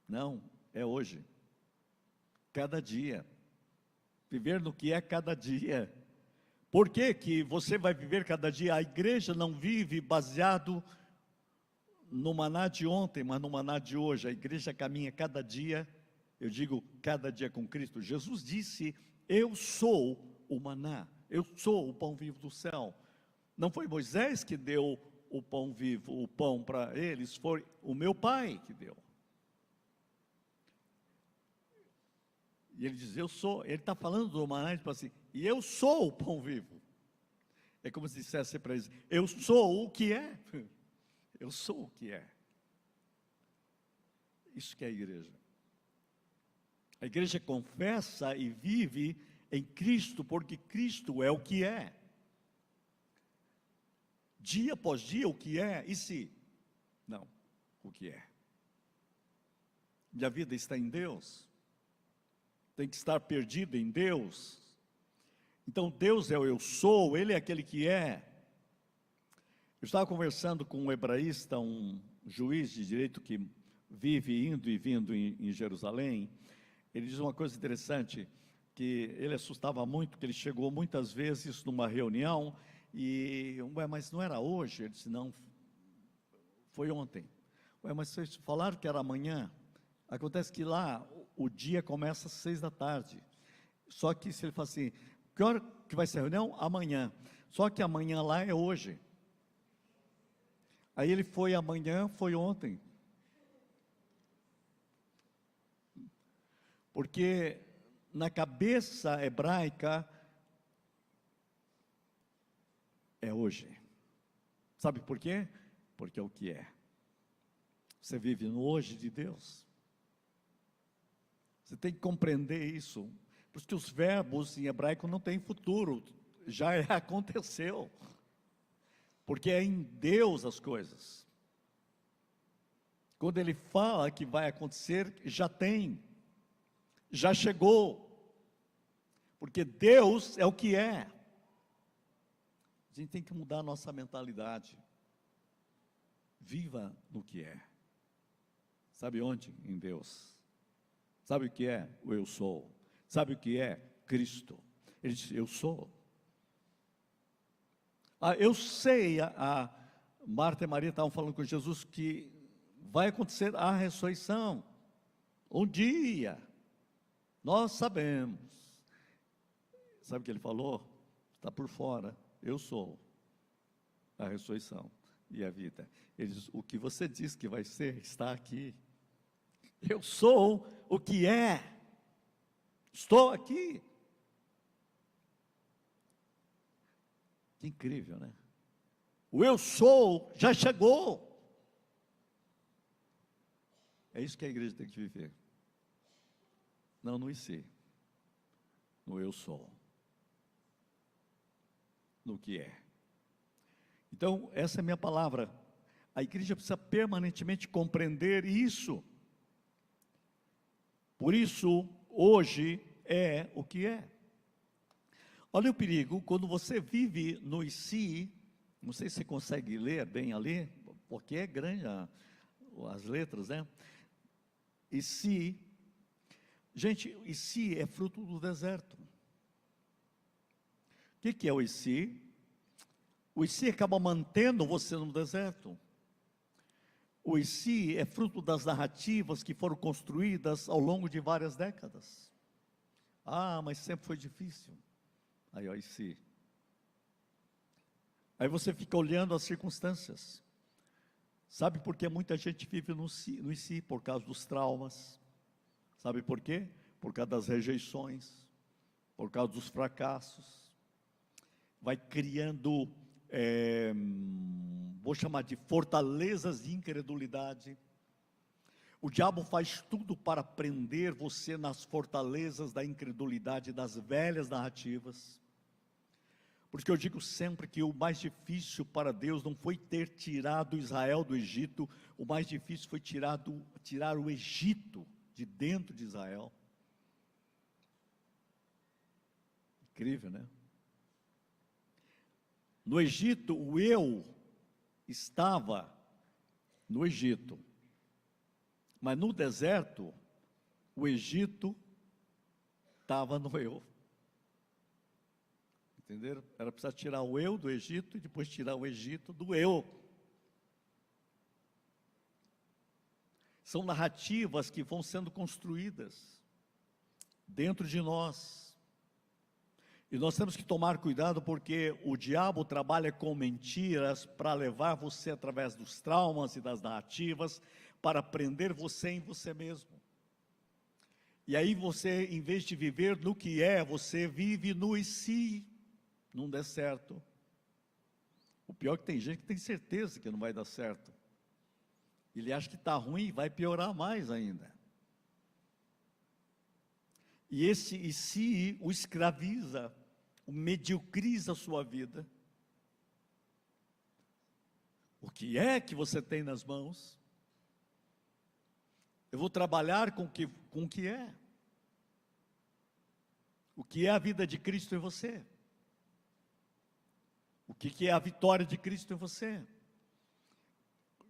Não, é hoje. Cada dia. Viver no que é cada dia. Por que que você vai viver cada dia? A igreja não vive baseado no maná de ontem, mas no maná de hoje. A igreja caminha cada dia, eu digo cada dia com Cristo. Jesus disse, eu sou o maná, eu sou o pão vivo do céu. Não foi Moisés que deu o pão vivo, o pão para eles, foi o meu Pai que deu. E ele diz, eu sou, ele está falando do maná, ele fala assim, e eu sou o pão vivo. É como se dissesse para eles, eu sou o que é. Eu sou o que é. Isso que é a igreja. A igreja confessa e vive em Cristo, porque Cristo é o que é. Dia após dia o que é, e se? Não, o que é. Minha vida está em Deus. Tem que estar perdido em Deus. Então Deus é o eu sou, Ele é aquele que é. Eu estava conversando com um hebraísta, um juiz de direito que vive indo e vindo em Jerusalém. Ele diz uma coisa interessante, que ele assustava muito, que ele chegou muitas vezes numa reunião e, mas não era hoje? Ele disse, não, foi ontem. Mas vocês falaram que era amanhã. Acontece que lá o dia começa às 6 da tarde. Só que se ele fala assim, que hora que vai ser a reunião? Amanhã. Só que amanhã lá é hoje. Aí ele foi amanhã, foi ontem. Porque na cabeça hebraica é hoje. Sabe por quê? Porque é o que é. Você vive no hoje de Deus. Você tem que compreender isso. Por isso que os verbos em hebraico não têm futuro. Já aconteceu. Porque é em Deus as coisas. Quando Ele fala que vai acontecer, já tem. Já chegou. Porque Deus é o que é. A gente tem que mudar a nossa mentalidade. Viva no que é. Sabe onde? Em Deus. Sabe o que é? O eu sou. Sabe o que é? Cristo. Ele disse, eu sou. Eu sei, a Marta e Maria estavam falando com Jesus que vai acontecer a ressurreição. Um dia. Nós sabemos. Sabe o que ele falou? Está por fora. Eu sou a ressurreição e a vida. Ele diz, o que você diz que vai ser, está aqui. Eu sou o que é. Estou aqui. Que incrível, né? O eu sou já chegou. É isso que a igreja tem que viver. Não no e se. no eu sou, no que é. Então, essa é a minha palavra. A igreja precisa permanentemente compreender isso. Por isso, hoje é o que é. Olha o perigo, quando você vive no e se, não sei se você consegue ler bem ali, porque é grande as letras, né? E se, gente, e se é fruto do deserto. O que é o e se? O e se acaba mantendo você no deserto. O e se é fruto das narrativas que foram construídas ao longo de várias décadas. Ah, mas sempre foi difícil. Aí, ó, e se? Aí você fica olhando as circunstâncias. Sabe por que muita gente vive no e se? Por causa dos traumas. Sabe por quê? Por causa das rejeições, por causa dos fracassos. Vai criando, vou chamar de fortalezas de incredulidade. O diabo faz tudo para prender você nas fortalezas da incredulidade, das velhas narrativas. Por isso que eu digo sempre que o mais difícil para Deus não foi ter tirado Israel do Egito, o mais difícil foi tirar o Egito de dentro de Israel. Incrível, né? No Egito, o eu estava no Egito, mas no deserto, o Egito estava no eu. Entenderam? Era preciso tirar o eu do Egito e depois tirar o Egito do eu. São narrativas que vão sendo construídas dentro de nós. E nós temos que tomar cuidado porque o diabo trabalha com mentiras para levar você através dos traumas e das narrativas para prender você em você mesmo. E aí você, em vez de viver no que é, você vive no e se não der certo. O pior é que tem gente que tem certeza que não vai dar certo. Ele acha que está ruim e vai piorar mais ainda. E esse e se o escraviza, o mediocriza a sua vida. O que é que você tem nas mãos? Eu vou trabalhar com o que é. O que é a vida de Cristo em você? O que é a vitória de Cristo em você?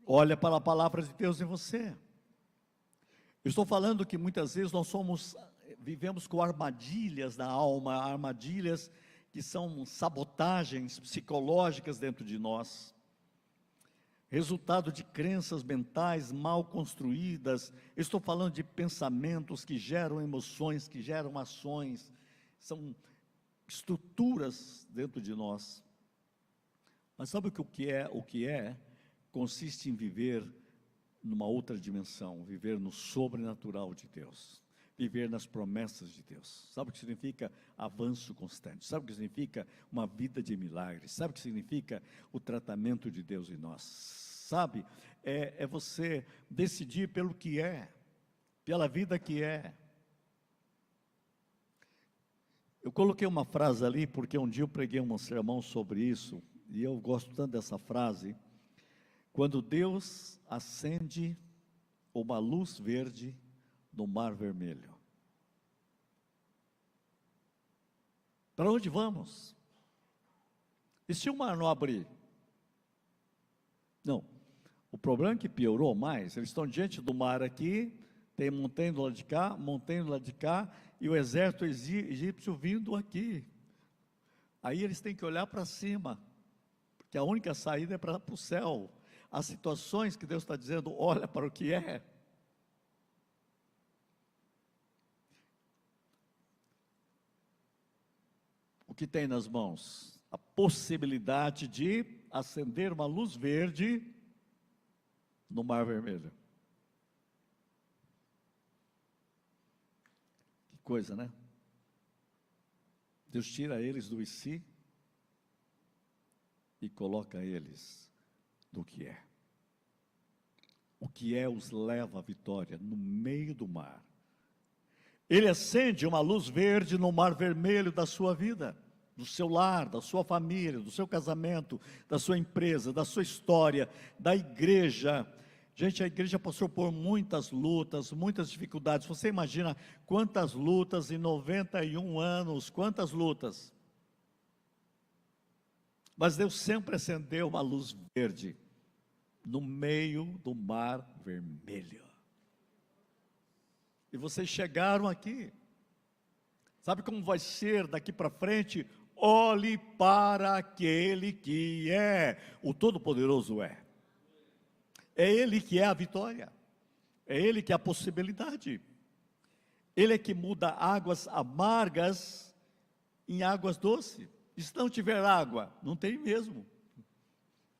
Olha para a palavra de Deus em você. Eu estou falando que muitas vezes nós vivemos com armadilhas da alma, armadilhas que são sabotagens psicológicas dentro de nós. Resultado de crenças mentais mal construídas. Eu estou falando de pensamentos que geram emoções, que geram ações. São estruturas dentro de nós. Mas sabe o que é? O que é? Consiste em viver numa outra dimensão, viver no sobrenatural de Deus, viver nas promessas de Deus. Sabe o que significa avanço constante? Sabe o que significa uma vida de milagres? Sabe o que significa o tratamento de Deus em nós? Sabe, é você decidir pelo que é, pela vida que é. Eu coloquei uma frase ali, porque um dia eu preguei um sermão sobre isso, e eu gosto tanto dessa frase. Quando Deus acende uma luz verde no mar vermelho. Para onde vamos? E se o mar não abrir? Não. O problema é que piorou mais. Eles estão diante do mar aqui, tem montanha do lado de cá, montanha do lado de cá, e o exército egípcio vindo aqui. Aí eles têm que olhar para cima, porque a única saída é para o céu. As situações que Deus está dizendo, olha para o que é. O que tem nas mãos? A possibilidade de acender uma luz verde no Mar Vermelho. Que coisa, né? Deus tira eles do e si e coloca eles do que é. O que é os leva à vitória no meio do mar. Ele acende uma luz verde no mar vermelho da sua vida, do seu lar, da sua família, do seu casamento, da sua empresa, da sua história, da igreja. Gente, a igreja passou por muitas lutas, muitas dificuldades. Você imagina quantas lutas em 91 anos, quantas lutas. Mas Deus sempre acendeu uma luz verde no meio do mar vermelho. E vocês chegaram aqui. Sabe como vai ser daqui para frente? Olhe para aquele que é o Todo-Poderoso é. É Ele que é a vitória. É Ele que é a possibilidade. Ele é que muda águas amargas em águas doces. E se não tiver água, não tem mesmo.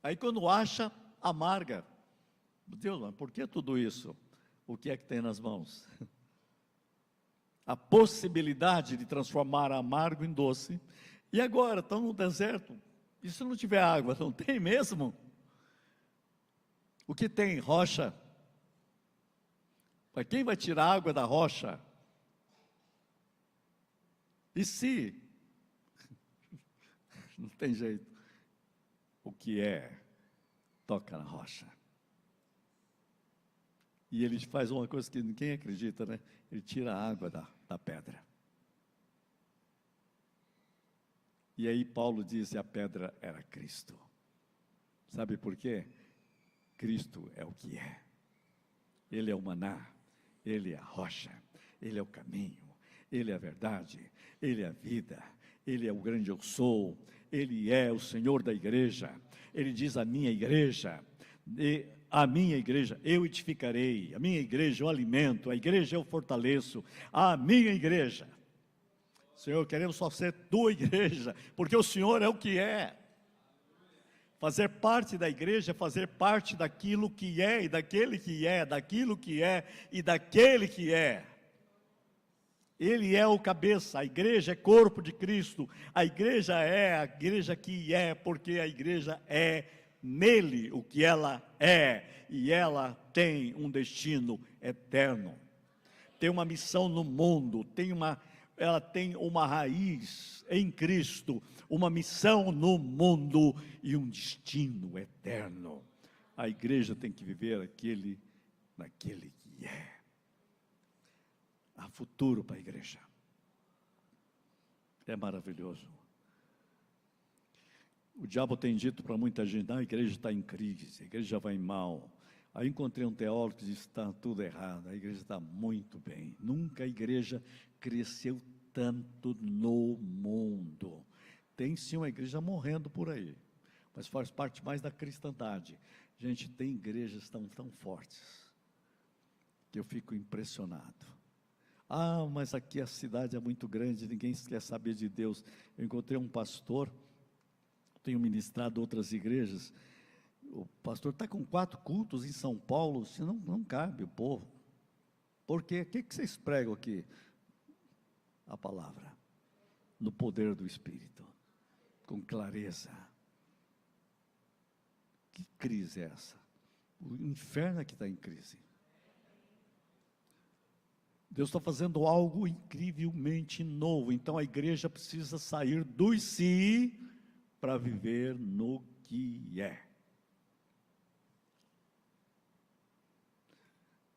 Aí quando acha, amarga. Deus, mas por que tudo isso? O que é que tem nas mãos? A possibilidade de transformar amargo em doce. E agora, estão no deserto. E se não tiver água, não tem mesmo? O que tem? Rocha. Mas quem vai tirar a água da rocha? E se? Não tem jeito. O que é? Toca na rocha. E ele faz uma coisa que ninguém acredita, né? Ele tira a água da pedra. E aí Paulo diz que a pedra era Cristo. Sabe por quê? Cristo é o que é. Ele é o maná, Ele é a rocha, Ele é o caminho, Ele é a verdade, Ele é a vida, Ele é o grande eu sou, Ele é o Senhor da igreja. Ele diz a minha igreja eu edificarei, a minha igreja eu alimento, a igreja eu fortaleço, a minha igreja. Senhor, queremos só ser tua igreja, porque o Senhor é o que é. Fazer parte da igreja é fazer parte daquilo que é, e daquele que é, daquilo que é, e daquele que é. Ele é o cabeça, a igreja é corpo de Cristo, a igreja é a igreja que é, porque a igreja é nele o que ela é, e ela tem um destino eterno, tem uma missão no mundo, ela tem uma raiz em Cristo, uma missão no mundo e um destino eterno. A igreja tem que viver naquele que é. Há futuro para a igreja. É maravilhoso. O diabo tem dito para muita gente, a igreja está em crise, a igreja vai mal. Aí encontrei um teólogo que disse, está tudo errado, a igreja está muito bem. Nunca a igreja cresceu tanto no mundo. Tem sim uma igreja morrendo por aí, mas faz parte mais da cristandade. Gente, tem igrejas tão fortes, que eu fico impressionado. Ah, mas aqui a cidade é muito grande, ninguém quer saber de Deus. Eu encontrei um pastor, tenho ministrado outras igrejas, o pastor está com 4 cultos em São Paulo, se não cabe o povo. Por quê? O que vocês pregam aqui? A palavra, no poder do Espírito, com clareza. Que crise é essa? O inferno é que está em crise. Deus está fazendo algo incrivelmente novo, então a igreja precisa sair do si para viver no que é.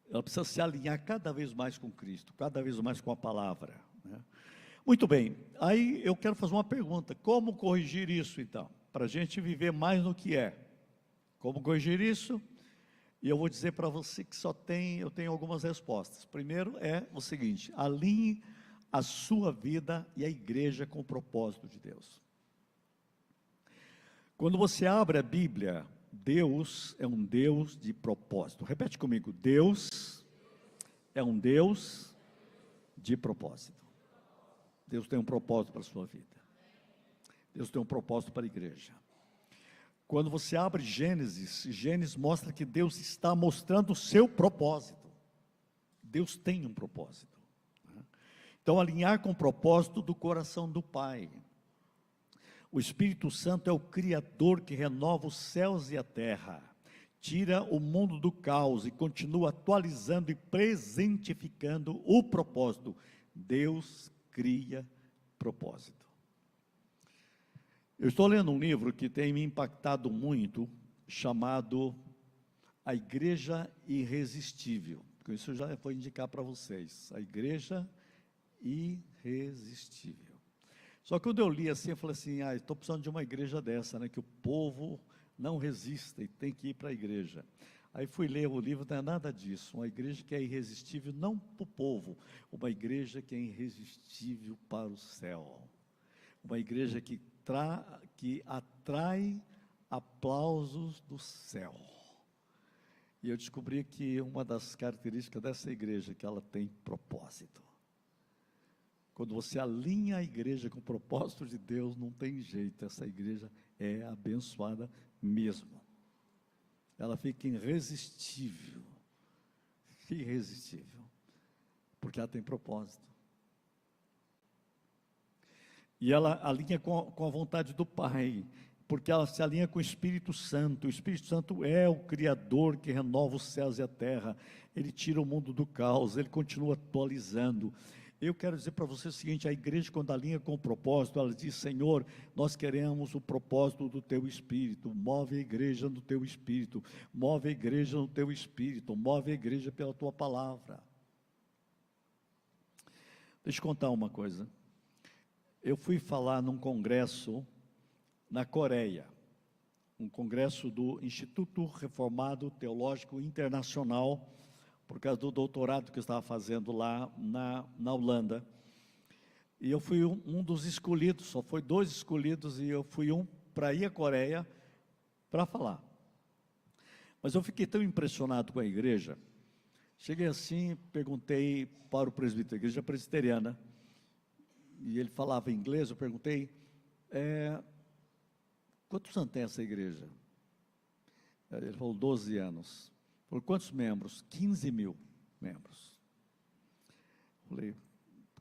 Ela precisa se alinhar cada vez mais com Cristo, cada vez mais com a palavra, né? Muito bem, aí eu quero fazer uma pergunta, como corrigir isso então? Para a gente viver mais no que é. Como corrigir isso? E eu vou dizer para você que eu tenho algumas respostas. Primeiro é o seguinte, alinhe a sua vida e a igreja com o propósito de Deus. Quando você abre a Bíblia, Deus é um Deus de propósito. Repete comigo, Deus é um Deus de propósito. Deus tem um propósito para a sua vida. Deus tem um propósito para a igreja. Quando você abre Gênesis mostra que Deus está mostrando o seu propósito. Deus tem um propósito. Então, alinhar com o propósito do coração do Pai. O Espírito Santo é o Criador que renova os céus e a terra, tira o mundo do caos e continua atualizando e presentificando o propósito Deus cria propósito. Eu estou lendo um livro que tem me impactado muito, chamado A Igreja Irresistível. Isso eu já vou indicar para vocês. A Igreja Irresistível. Só que quando eu li assim, eu falei assim, estou precisando de uma igreja dessa, né, que o povo não resista e tem que ir para a igreja. Aí fui ler o livro, não é nada disso. Uma igreja que é irresistível não para o povo, uma igreja que é irresistível para o céu. Uma igreja que atrai aplausos do céu. E eu descobri que uma das características dessa igreja é que ela tem propósito. Quando você alinha a igreja com o propósito de Deus, não tem jeito, essa igreja é abençoada mesmo. Ela fica irresistível, porque ela tem propósito. E ela alinha com a vontade do Pai, porque ela se alinha com o Espírito Santo. O Espírito Santo é o Criador que renova os céus e a terra. Ele tira o mundo do caos, ele continua atualizando. Eu quero dizer para você o seguinte, a igreja quando alinha com o propósito, ela diz, Senhor, nós queremos o propósito do Teu Espírito, move a igreja no Teu Espírito, move a igreja no Teu Espírito, move a igreja pela Tua Palavra. Deixa eu contar uma coisa, eu fui falar num congresso na Coreia, um congresso do Instituto Reformado Teológico Internacional, por causa do doutorado que eu estava fazendo lá na Holanda, e eu fui um dos escolhidos, só foi 2 escolhidos, e eu fui para ir à Coreia para falar. Mas eu fiquei tão impressionado com a igreja, cheguei assim, perguntei para o presbítero, a igreja presbiteriana, e ele falava inglês, eu perguntei, quantos anos tem essa igreja? Ele falou, 12 anos. Por quantos membros? 15 mil membros. Falei,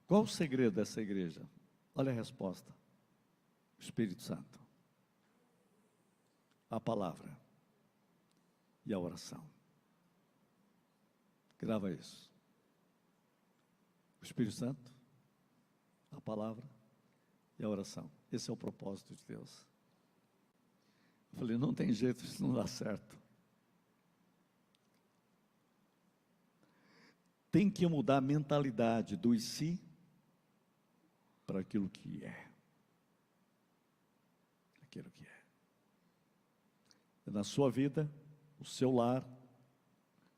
qual o segredo dessa igreja? Olha a resposta. O Espírito Santo. A palavra. E a oração. Grava isso. O Espírito Santo, a palavra e a oração. Esse é o propósito de Deus. Eu falei, não tem jeito, isso não dá certo. Tem que mudar a mentalidade do e si para aquilo que é. Aquilo que é. Na sua vida, o seu lar,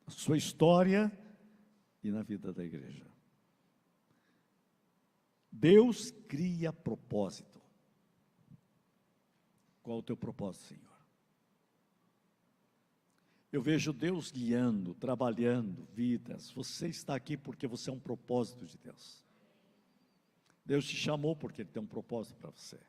a sua história e na vida da igreja. Deus cria propósito. Qual é o teu propósito, Senhor? Eu vejo Deus guiando, trabalhando vidas. Você está aqui porque você é um propósito de Deus. Deus te chamou porque Ele tem um propósito para você.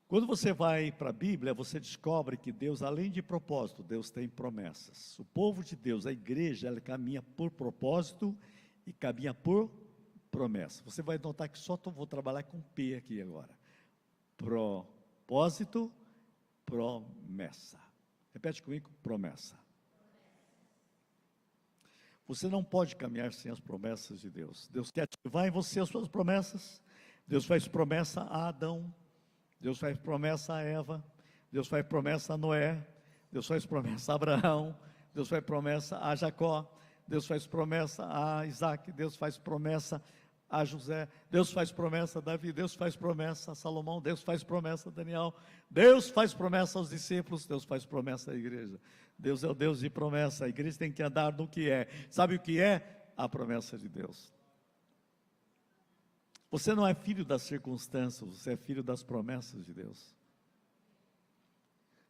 Quando você vai para a Bíblia, você descobre que Deus, além de propósito, Deus tem promessas. O povo de Deus, a igreja, ela caminha por propósito e caminha por promessa. Você vai notar que só vou trabalhar com P aqui agora. Propósito, promessa. Repete comigo, promessa. Você não pode caminhar sem as promessas de Deus. Deus quer ativar em você as suas promessas. Deus faz promessa a Adão. Deus faz promessa a Eva. Deus faz promessa a Noé. Deus faz promessa a Abraão. Deus faz promessa a Jacó. Deus faz promessa a Isaac. Deus faz promessa a José. Deus faz promessa a Davi. Deus faz promessa a Salomão. Deus faz promessa a Daniel. Deus faz promessa aos discípulos. Deus faz promessa à igreja. Deus é o Deus de promessa. A igreja tem que andar no que é. Sabe o que é? A promessa de Deus. Você não é filho das circunstâncias, você é filho das promessas de Deus.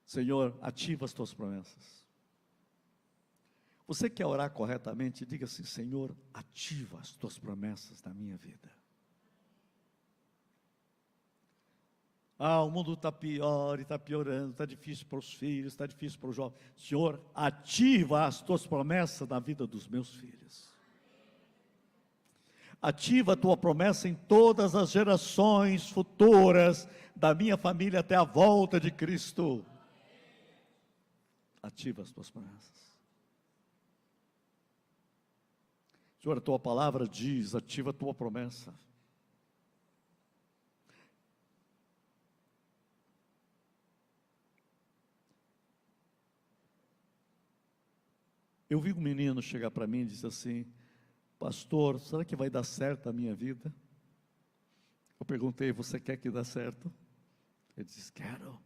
Senhor, ativa as tuas promessas. Você quer orar corretamente? Diga assim, Senhor, ativa as tuas promessas na minha vida. O mundo está pior, está piorando, está difícil para os filhos, está difícil para os jovens. Senhor, ativa as tuas promessas na vida dos meus filhos. Ativa a tua promessa em todas as gerações futuras da minha família até a volta de Cristo. Ativa as tuas promessas. Senhor, a tua palavra diz, ativa a tua promessa. Eu vi um menino chegar para mim e disse assim: pastor, será que vai dar certo a minha vida? Eu perguntei: você quer que dê certo? Ele disse: quero.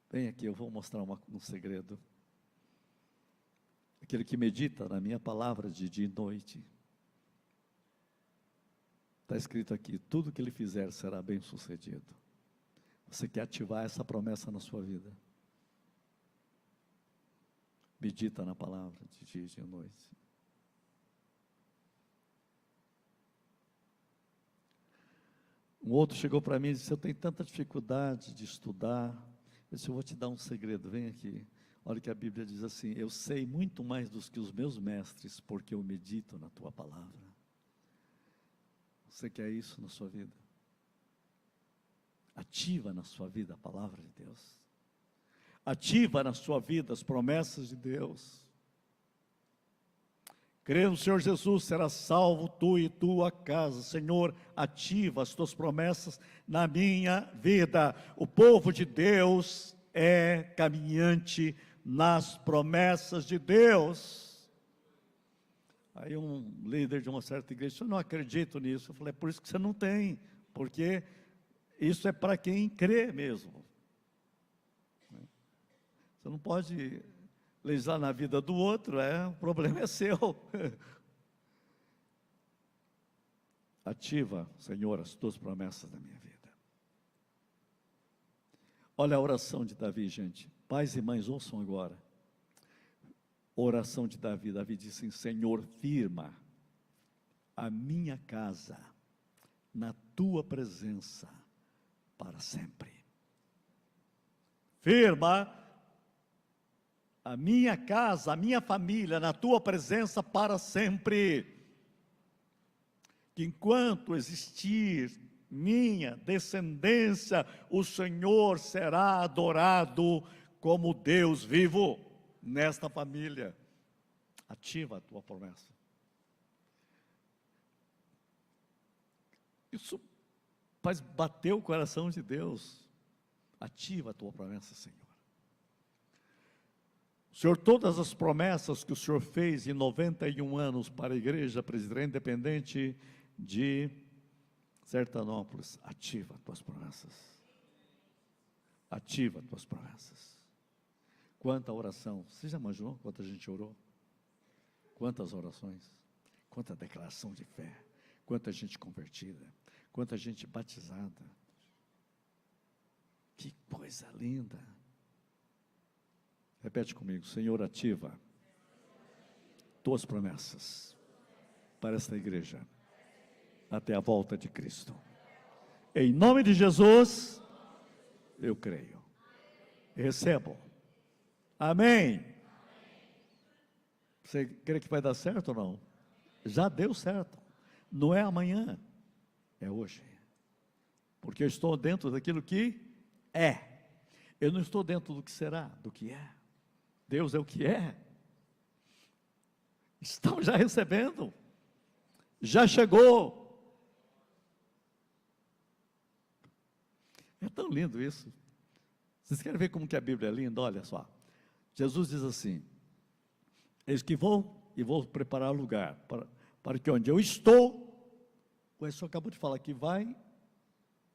Vem aqui, eu vou mostrar um segredo. Aquele que medita na minha palavra de dia e noite, está escrito aqui: tudo que ele fizer será bem sucedido. Você quer ativar essa promessa na sua vida? Medita na palavra de dia e de noite. Um outro chegou para mim e disse: eu tenho tanta dificuldade de estudar. Eu disse: eu vou te dar um segredo, vem aqui. Olha que a Bíblia diz assim: eu sei muito mais do que os meus mestres, porque eu medito na tua palavra. Você quer isso na sua vida? Ativa na sua vida a palavra de Deus. Ativa na sua vida as promessas de Deus. Crê no Senhor Jesus, será salvo tu e tua casa. Senhor, ativa as tuas promessas na minha vida. O povo de Deus é caminhante nas promessas de Deus. Aí um líder de uma certa igreja disse: eu não acredito nisso. Eu falei: é por isso que você não tem, porque isso é para quem crê mesmo. Você não pode legislar na vida do outro, o problema é seu. Ativa, Senhor, as tuas promessas na minha vida. Olha a oração de Davi, gente. Pais e mães, ouçam agora. Oração de Davi. Davi disse assim: Senhor, firma a minha casa na tua presença para sempre. Firma a minha casa, a minha família, na tua presença para sempre. Que enquanto existir minha descendência, o Senhor será adorado como Deus vivo nesta família. Ativa a tua promessa. Isso faz bater o coração de Deus. Ativa a tua promessa, Senhor. Senhor, todas as promessas que o Senhor fez em 91 anos para a Igreja Presbiteriana Independente de Sertanópolis, ativa as tuas promessas. Ativa as tuas promessas. Quanta oração. Você já imaginou quanta gente orou? Quantas orações? Quanta declaração de fé. Quanta gente convertida. Quanta gente batizada. Que coisa linda. Repete comigo: Senhor, ativa tuas promessas para esta igreja até a volta de Cristo. Em nome de Jesus, eu creio. Recebo. Amém. Você crê que vai dar certo ou não? Já deu certo. Não é amanhã, é hoje. Porque eu estou dentro daquilo que é. Eu não estou dentro do que será, do que é. Deus é o que é. Estão já recebendo. Já chegou. É tão lindo isso. Vocês querem ver como que a Bíblia é linda? Olha só. Jesus diz assim: eis que vou e vou preparar lugar para que onde eu estou. O Senhor acabou de falar que vai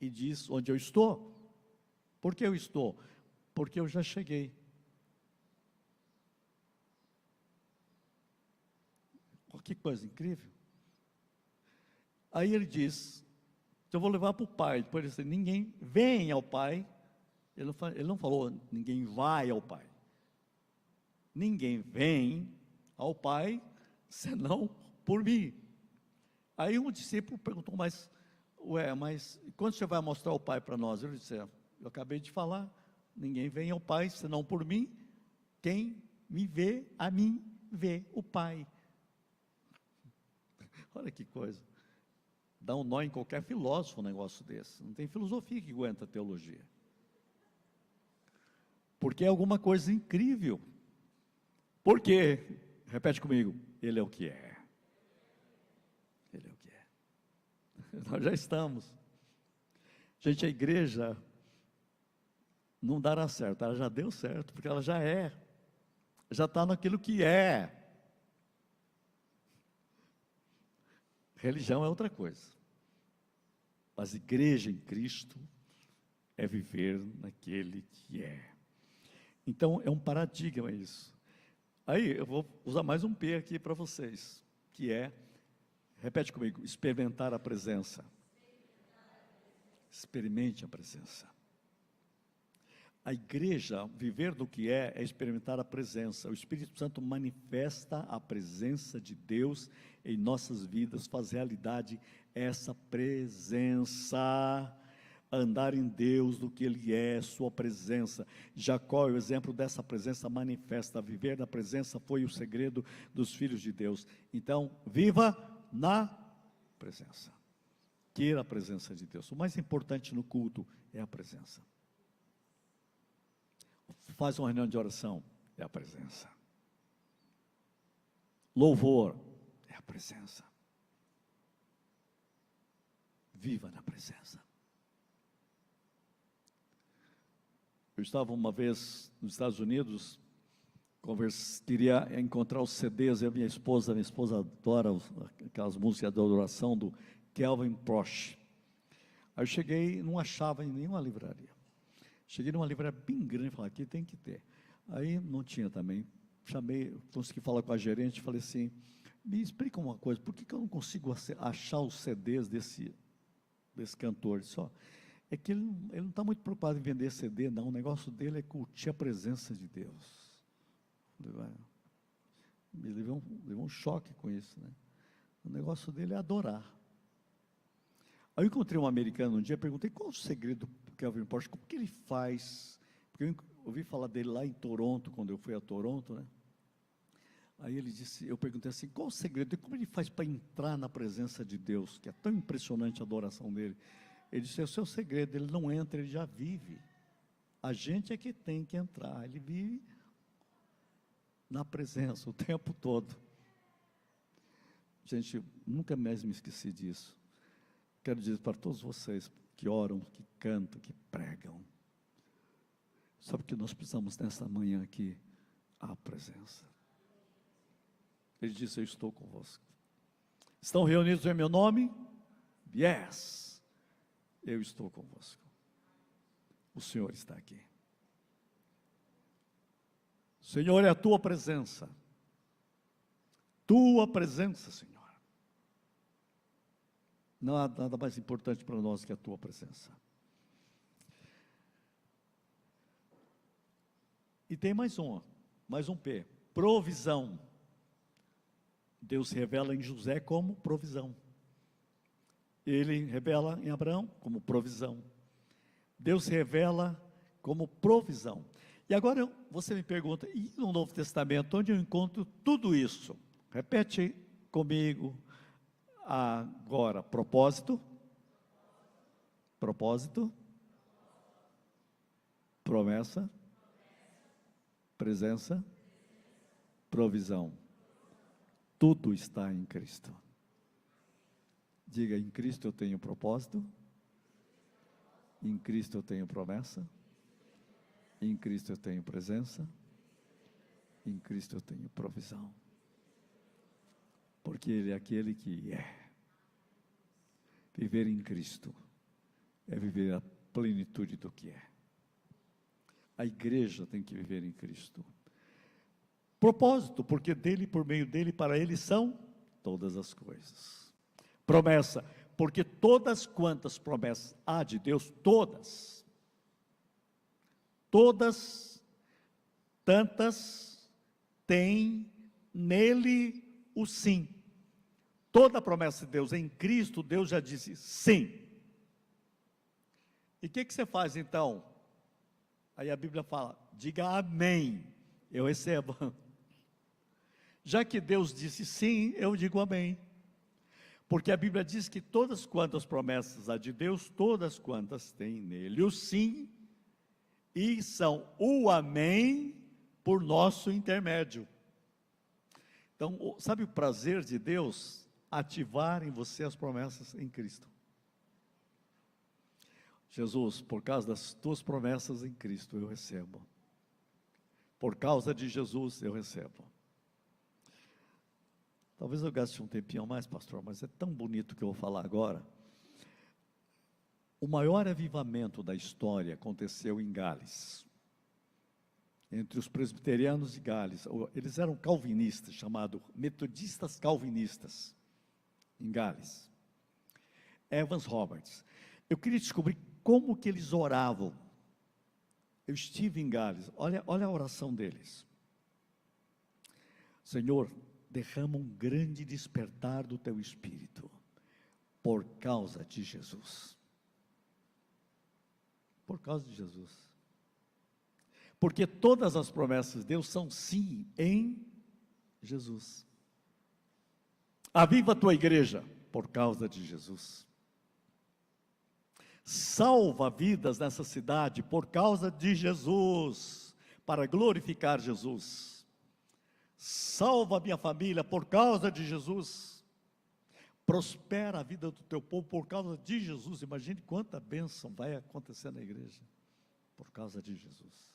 e diz onde eu estou. Por que eu estou? Porque eu já cheguei. Que coisa incrível. Aí ele diz: eu vou levar para o Pai. Depois ele disse: ninguém vem ao Pai. Ele não falou ninguém vai ao Pai. Ninguém vem ao Pai senão por mim. Aí um discípulo perguntou: mas quando você vai mostrar o Pai para nós? Ele disse: eu acabei de falar, ninguém vem ao Pai senão por mim. Quem me vê, a mim vê o Pai. Olha que coisa. Dá um nó em qualquer filósofo um negócio desse. Não tem filosofia que aguenta teologia. Porque é alguma coisa incrível. Por quê? Repete comigo: Ele é o que é. Nós já estamos. Gente, a igreja não dará certo, ela já deu certo, porque ela já é, já está naquilo que é. Religião é outra coisa, mas igreja em Cristo é viver naquele que é. Então é um paradigma isso. Aí eu vou usar mais um P aqui para vocês, que é, repete comigo, experimentar a presença. Experimente a presença. A igreja, viver do que é experimentar a presença. O Espírito Santo manifesta a presença de Deus em nossas vidas, faz realidade essa presença, andar em Deus do que Ele é, sua presença. Jacó é o exemplo dessa presença manifesta. Viver na presença foi o segredo dos filhos de Deus. Então, viva na presença. Queira a presença de Deus. O mais importante no culto é a presença. Faz uma reunião de oração, é a presença. Louvor, é a presença. Viva na presença. Eu estava uma vez nos Estados Unidos, queria encontrar os CDs, eu e minha esposa adora aquelas músicas de adoração do Kelvin Prosch. Aí eu cheguei, não achava em nenhuma livraria. Cheguei numa livraria bem grande e falei, aqui tem que ter. Aí não tinha também. Chamei, consegui falar com a gerente, falei assim, me explica uma coisa, por que eu não consigo achar os CDs desse cantor? Só é que ele não está muito preocupado em vender CD, não. O negócio dele é curtir a presença de Deus. Me levou um choque com isso, né? O negócio dele é adorar. Aí eu encontrei um americano um dia, perguntei qual o segredo do Kelvin Prosch, como que ele faz, porque eu ouvi falar dele lá em Toronto, quando eu fui a Toronto, né? Aí ele disse, eu perguntei assim, qual o segredo, como ele faz para entrar na presença de Deus, que é tão impressionante a adoração dele? Ele disse, é o seu segredo, ele não entra, ele já vive. A gente é que tem que entrar, ele vive na presença o tempo todo. Gente, nunca mais me esqueci disso. Quero dizer para todos vocês que oram, que cantam, que pregam, sabe que nós precisamos nessa manhã aqui? A presença. Ele disse, eu estou convosco. Estão reunidos em meu nome? Yes, eu estou convosco. O Senhor está aqui. Senhor, é a tua presença. Tua presença, Senhor. Não há nada mais importante para nós que a tua presença. E tem mais um P, provisão. Deus se revela em José como provisão. Ele revela em Abraão como provisão. Deus se revela como provisão. E agora você me pergunta, e no Novo Testamento, onde eu encontro tudo isso? Repete comigo agora, propósito, promessa, presença, provisão. Tudo está em Cristo. Diga, em Cristo eu tenho propósito, em Cristo eu tenho promessa, em Cristo eu tenho presença, em Cristo eu tenho provisão. Porque Ele é aquele que é. Viver em Cristo é viver a plenitude do que é. A igreja tem que viver em Cristo. Propósito, porque dele, por meio dele, para ele são todas as coisas. Promessa, porque todas quantas promessas há de Deus, todas, tantas, tem nele o sim. Toda a promessa de Deus em Cristo, Deus já disse sim. E o que você faz então? Aí a Bíblia fala, diga amém, eu recebo. Já que Deus disse sim, eu digo amém. Porque a Bíblia diz que todas quantas promessas há de Deus, todas quantas tem nele o sim, e são o amém por nosso intermédio. Então, sabe o prazer de Deus? Ativar em você as promessas em Cristo. Jesus, por causa das tuas promessas em Cristo, eu recebo. Por causa de Jesus, eu recebo. Talvez eu gaste um tempinho a mais, pastor, mas é tão bonito que eu vou falar agora. O maior avivamento da história aconteceu em Gales, entre os presbiterianos de Gales. Eles eram calvinistas, chamados metodistas calvinistas, em Gales. Evans Roberts. Eu queria descobrir como que eles oravam. Eu estive em Gales, olha a oração deles. Senhor, derrama um grande despertar do teu espírito, por causa de Jesus. Por causa de Jesus. Porque todas as promessas de Deus são sim em Jesus. Aviva a tua igreja, por causa de Jesus. Salva vidas nessa cidade por causa de Jesus, para glorificar Jesus. Salva a minha família por causa de Jesus. Prospera a vida do teu povo por causa de Jesus. Imagine quanta bênção vai acontecer na igreja por causa de Jesus.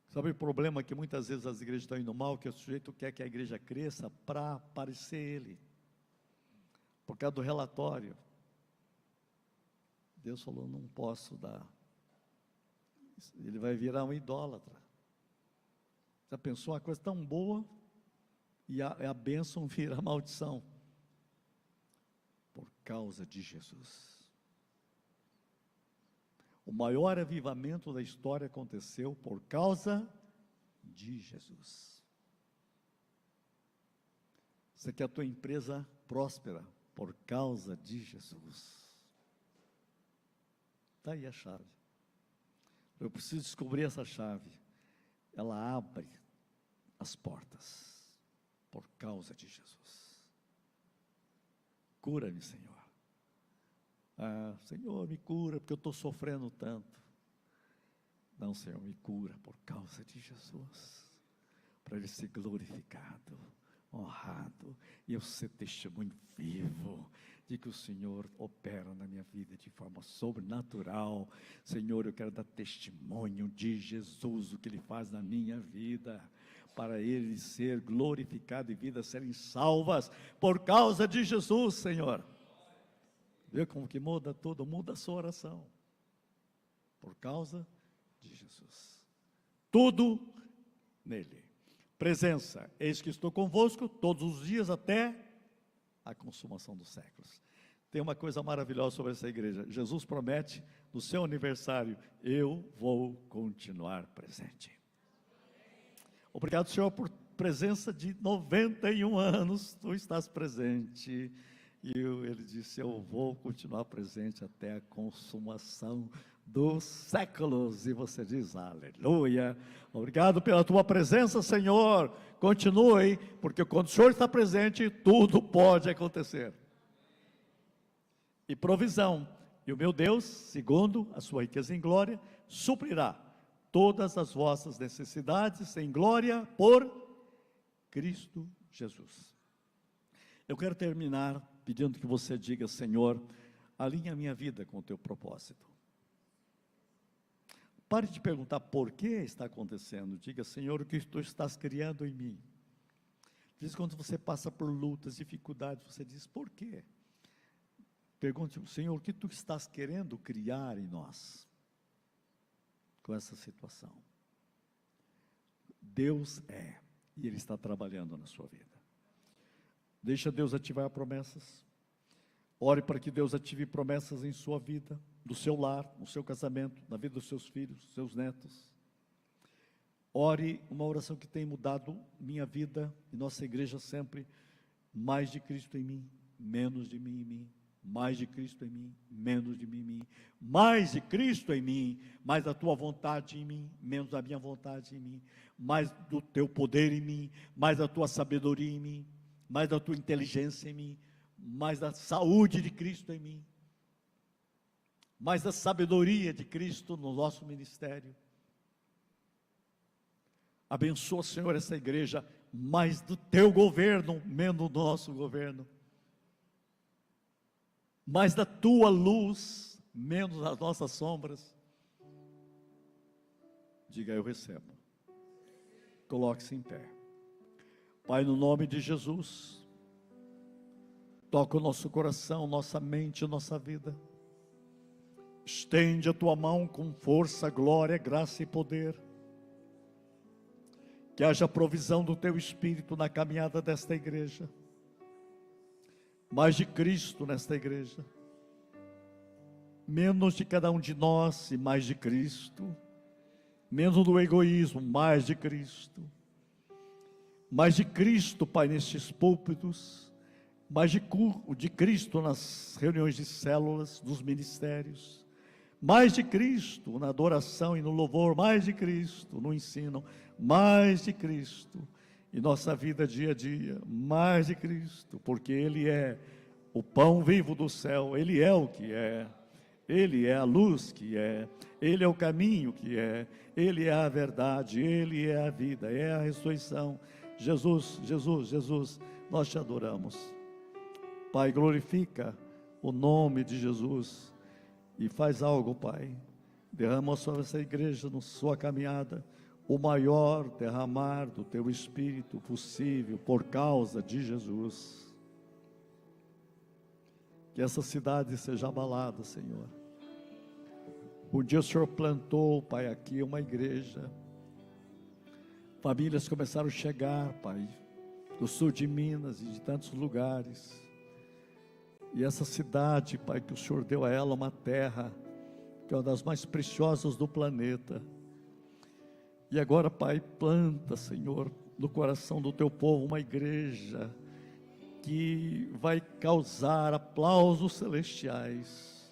Sabe o problema que muitas vezes as igrejas estão indo mal, que o sujeito quer que a igreja cresça para parecer ele, por causa do relatório. Deus falou, não posso dar. Ele vai virar um idólatra. Já pensou uma coisa tão boa e a bênção vira a maldição? Por causa de Jesus. O maior avivamento da história aconteceu por causa de Jesus. Você quer a tua empresa próspera por causa de Jesus. Está aí a chave. Eu preciso descobrir essa chave. Ela abre as portas por causa de Jesus. Cura-me, Senhor. Ah, Senhor, me cura porque eu estou sofrendo tanto. Não, Senhor, me cura por causa de Jesus, para Ele ser glorificado, honrado, e eu ser testemunho vivo de que o Senhor opera na minha vida de forma sobrenatural. Senhor, eu quero dar testemunho de Jesus, o que Ele faz na minha vida, para Ele ser glorificado e vidas serem salvas por causa de Jesus, Senhor. Vê como que muda tudo, muda a sua oração, por causa de Jesus. Tudo nele. Presença, eis que estou convosco todos os dias até a consumação dos séculos. Tem uma coisa maravilhosa sobre essa igreja. Jesus promete, no seu aniversário, eu vou continuar presente. Obrigado, Senhor, por presença de 91 anos, tu estás presente. E ele disse, eu vou continuar presente até a consumação dos séculos. E você diz, aleluia. Obrigado pela tua presença, Senhor. Continue, porque quando o Senhor está presente, tudo pode acontecer. E provisão. E o meu Deus, segundo a sua riqueza em glória, suprirá todas as vossas necessidades em glória por Cristo Jesus. Eu quero terminar pedindo que você diga, Senhor, alinha a minha vida com o teu propósito. Pare de perguntar por que está acontecendo. Diga, Senhor, o que tu estás criando em mim. Às vezes, quando você passa por lutas, dificuldades, você diz, por quê? Pergunte, Senhor, o que tu estás querendo criar em nós com essa situação? Deus é, e Ele está trabalhando na sua vida. Deixa Deus ativar promessas. Ore para que Deus ative promessas em sua vida, no seu lar, no seu casamento, na vida dos seus filhos, dos seus netos. Ore uma oração que tem mudado minha vida e nossa igreja sempre. Mais de Cristo em mim, menos de mim em mim. Mais de Cristo em mim, menos de mim em mim. Mais de Cristo em mim, mais da tua vontade em mim, menos da minha vontade em mim. Mais do teu poder em mim, mais da tua sabedoria em mim. Mais da tua inteligência em mim, mais da saúde de Cristo em mim, mais da sabedoria de Cristo no nosso ministério. Abençoa, Senhor, essa igreja, mais do teu governo, menos do nosso governo. mais da tua luz, menos das nossas sombras. Diga: eu recebo. Coloque-se em pé. Pai, no nome de Jesus, toca o nosso coração, nossa mente, nossa vida. Estende a tua mão com força, glória, graça e poder. Que haja provisão do teu Espírito na caminhada desta igreja. Mais de Cristo nesta igreja. Menos de cada um de nós e mais de Cristo. Menos do egoísmo, mais de Cristo. Mais de Cristo, Pai, nestes púlpitos. Mais de Cristo nas reuniões de células, dos ministérios. Mais de Cristo na adoração e no louvor, mais de Cristo no ensino, mais de Cristo em nossa vida dia a dia, mais de Cristo, porque Ele é o pão vivo do céu, Ele é o que é, Ele é a luz que é, Ele é o caminho que é, Ele é a verdade, Ele é a vida, é a ressurreição. Jesus, Jesus, Jesus, nós te adoramos. Pai, glorifica o nome de Jesus. E faz algo, Pai, derrama sobre essa igreja, na sua caminhada, o maior derramar do Teu Espírito possível, por causa de Jesus. Que essa cidade seja abalada, Senhor. Um dia o Senhor plantou, Pai, aqui uma igreja, famílias começaram a chegar, Pai, do sul de Minas e de tantos lugares. E essa cidade, Pai, que o Senhor deu a ela uma terra, que é uma das mais preciosas do planeta. E agora, Pai, planta, Senhor, no coração do Teu povo uma igreja que vai causar aplausos celestiais.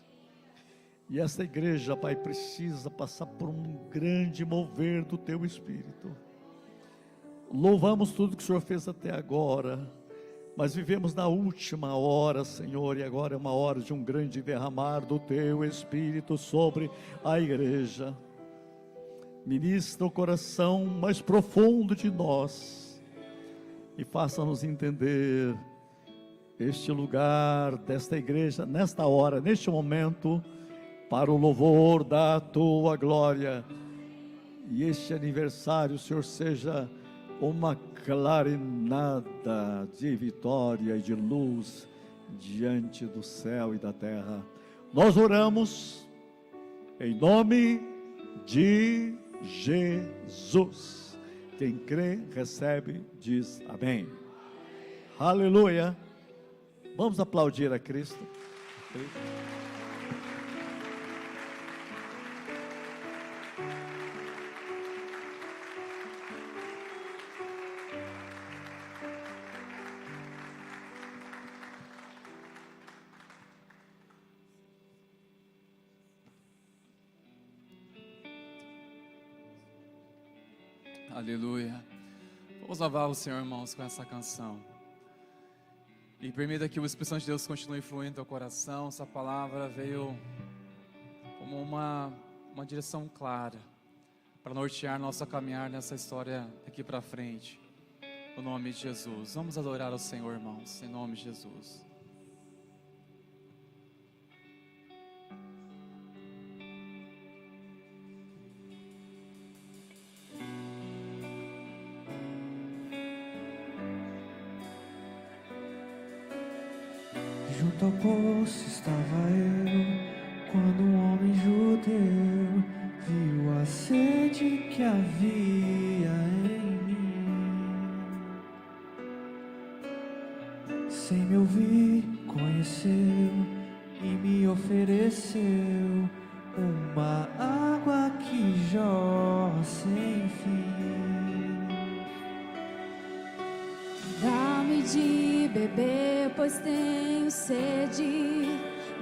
E essa igreja, Pai, precisa passar por um grande mover do Teu Espírito. Louvamos tudo que o Senhor fez até agora. Mas vivemos na última hora, Senhor, e agora é uma hora de um grande derramar do Teu Espírito sobre a igreja. Ministra o coração mais profundo de nós e faça-nos entender este lugar desta igreja, nesta hora, neste momento, para o louvor da Tua glória. E este aniversário, Senhor, seja uma clarinada de vitória e de luz diante do céu e da terra. Nós oramos em nome de Jesus. Quem crê, recebe, diz amém. Aleluia. Vamos aplaudir a Cristo. Aleluia. Vamos louvar o Senhor, irmãos, com essa canção. E permita que o Espírito Santo de Deus continue fluindo no teu coração. Essa palavra veio como uma direção clara para nortear nossa caminhar nessa história daqui para frente. No nome de Jesus. Vamos adorar ao Senhor, irmãos, em nome de Jesus. Junto ao poço estava eu, quando um homem judeu viu a sede que havia em mim. Sem me ouvir, conheceu e me ofereceu uma água que jorra sem fim. Dá-me de beber, pois tenho sede.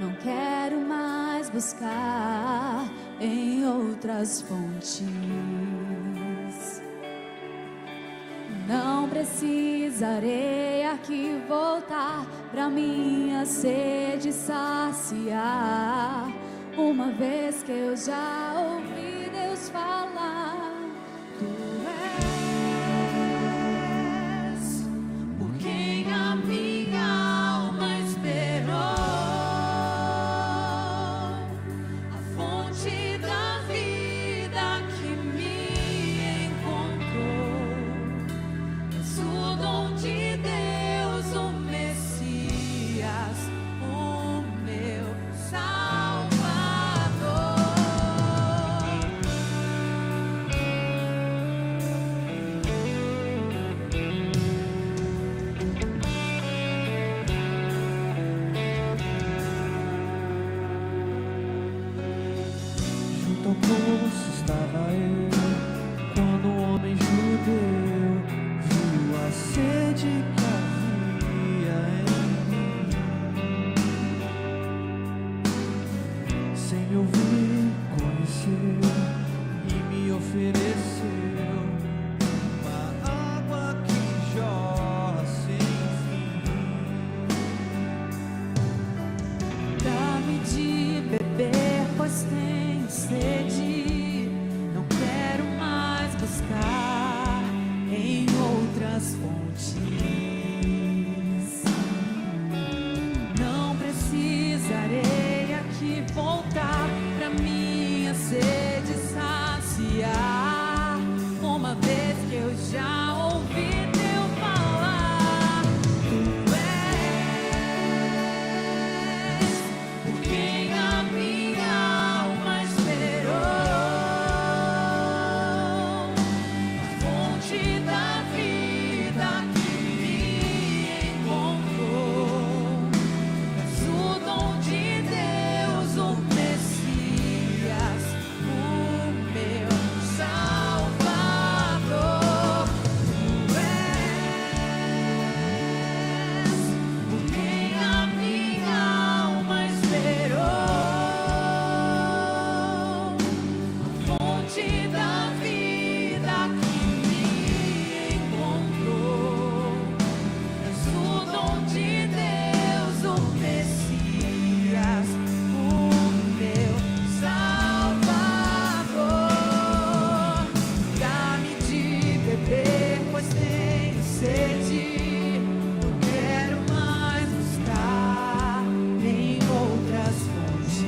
Não quero mais buscar em outras fontes. Não precisarei aqui voltar pra minha sede saciar. Uma vez que eu já ouvi Deus falar. Por quem a minha alma esperou. uma água que jorra sem fim. Dá-me de beber, pois tenho sede. Não quero mais buscar em outras fontes. Não precisarei aqui voltar pra minha sede saciar. Uma vez que eu já ouvi teu falar, tu és por quem a minha alma esperou, a fonte da vida que me encontrou. És o dom de Deus, o Messias, o meu Salvador. Tu és por quem a minha alma esperou, a fonte da vida que me encontrou. És o dom de Deus, o Messias, o meu Salvador. Dá-me de beber, pois tenho sede. Não quero mais buscar em outras fontes.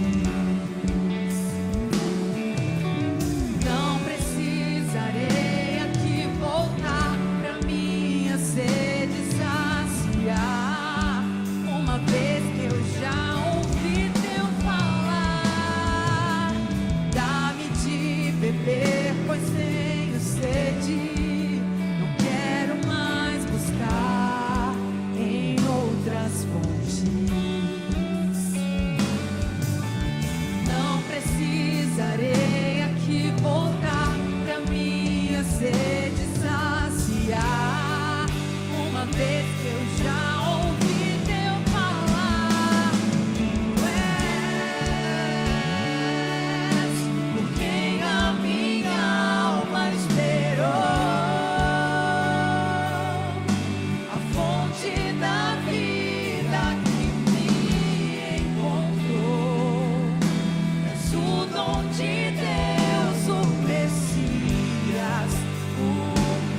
Não precisarei aqui voltar pra minha sede saciar. Uma vez que eu já ouvi teu falar, dá-me de beber, pois tenho sede. Não quero mais buscar em outras fontes. Não precisarei aqui voltar pra minha sede saciar. Uma vez que eu já ouvi teu falar, tu és por quem a minha alma esperou, a fonte da vida que me encontrou. És o dom de Deus, o Messias, o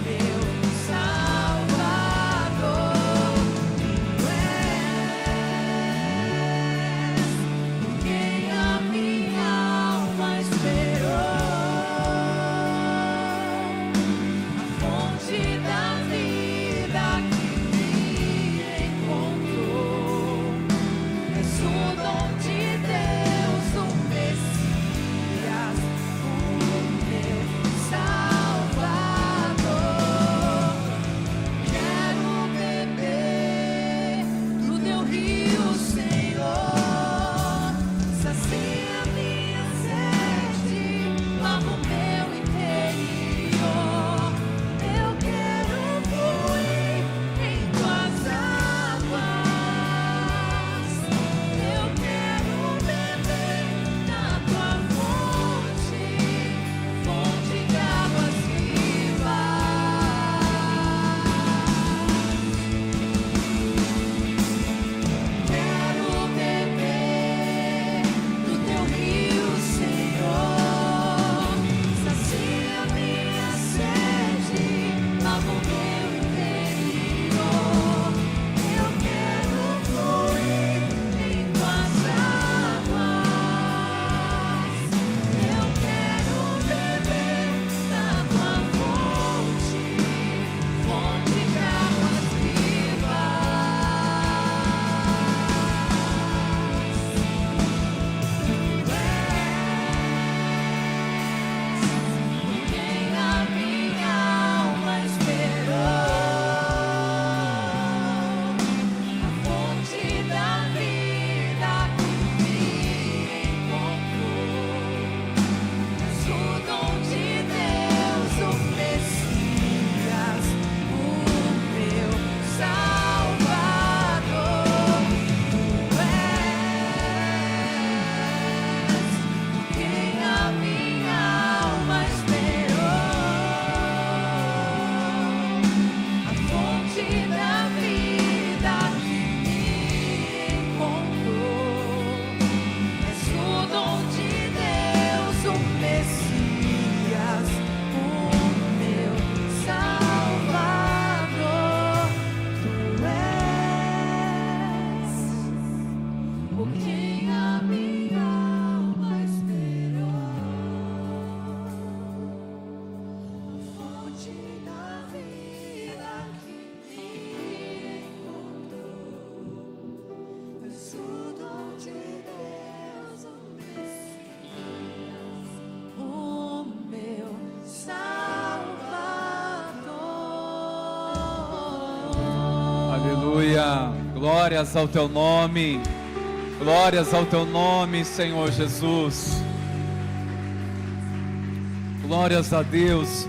meu Salvador. Tu és por quem a minha alma esperou, a fonte da vida que me encontrou. És o dom de Deus, o Messias, o meu Salvador. Quero beber do teu rio, Senhor. Sacia minha sede, lava o meu interior. Glórias ao teu nome. Glórias ao teu nome, Senhor Jesus. Glórias a Deus.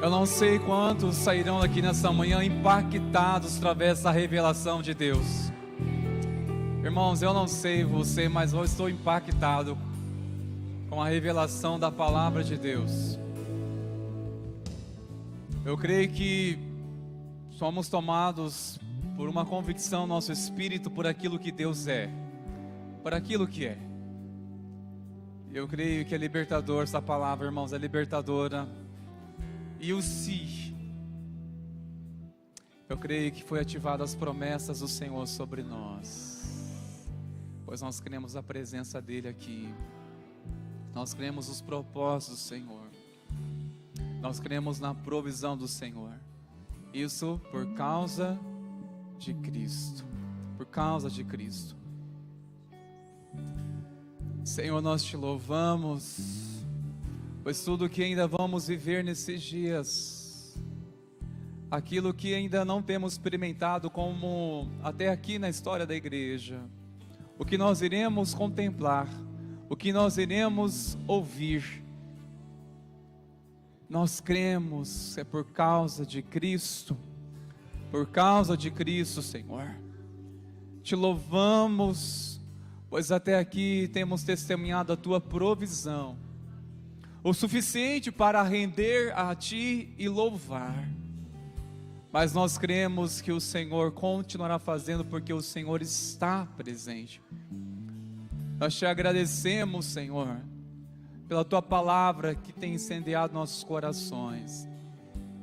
Eu não sei quantos sairão daqui nessa manhã impactados através da revelação de Deus. Irmãos, eu não sei você, mas eu estou impactado com a revelação da palavra de Deus. Eu creio que somos tomados por uma convicção no nosso espírito por aquilo que Deus é, por aquilo que é. Eu creio que é libertador essa palavra, irmãos, é libertadora. E o se, eu creio que foi ativada as promessas do Senhor sobre nós, pois nós cremos a presença dEle aqui, nós cremos os propósitos do Senhor, nós cremos na provisão do Senhor, isso por causa de Cristo, por causa de Cristo. Senhor, nós te louvamos, pois tudo que ainda vamos viver nesses dias, aquilo que ainda não temos experimentado como até aqui na história da igreja, o que nós iremos contemplar, o que nós iremos ouvir, nós cremos é por causa de Cristo, Senhor. Te louvamos, pois até aqui temos testemunhado a tua provisão, o suficiente para render a ti e louvar. Mas nós cremos que o Senhor continuará fazendo, porque o Senhor está presente. Nós te agradecemos, Senhor, pela tua palavra que tem incendiado nossos corações,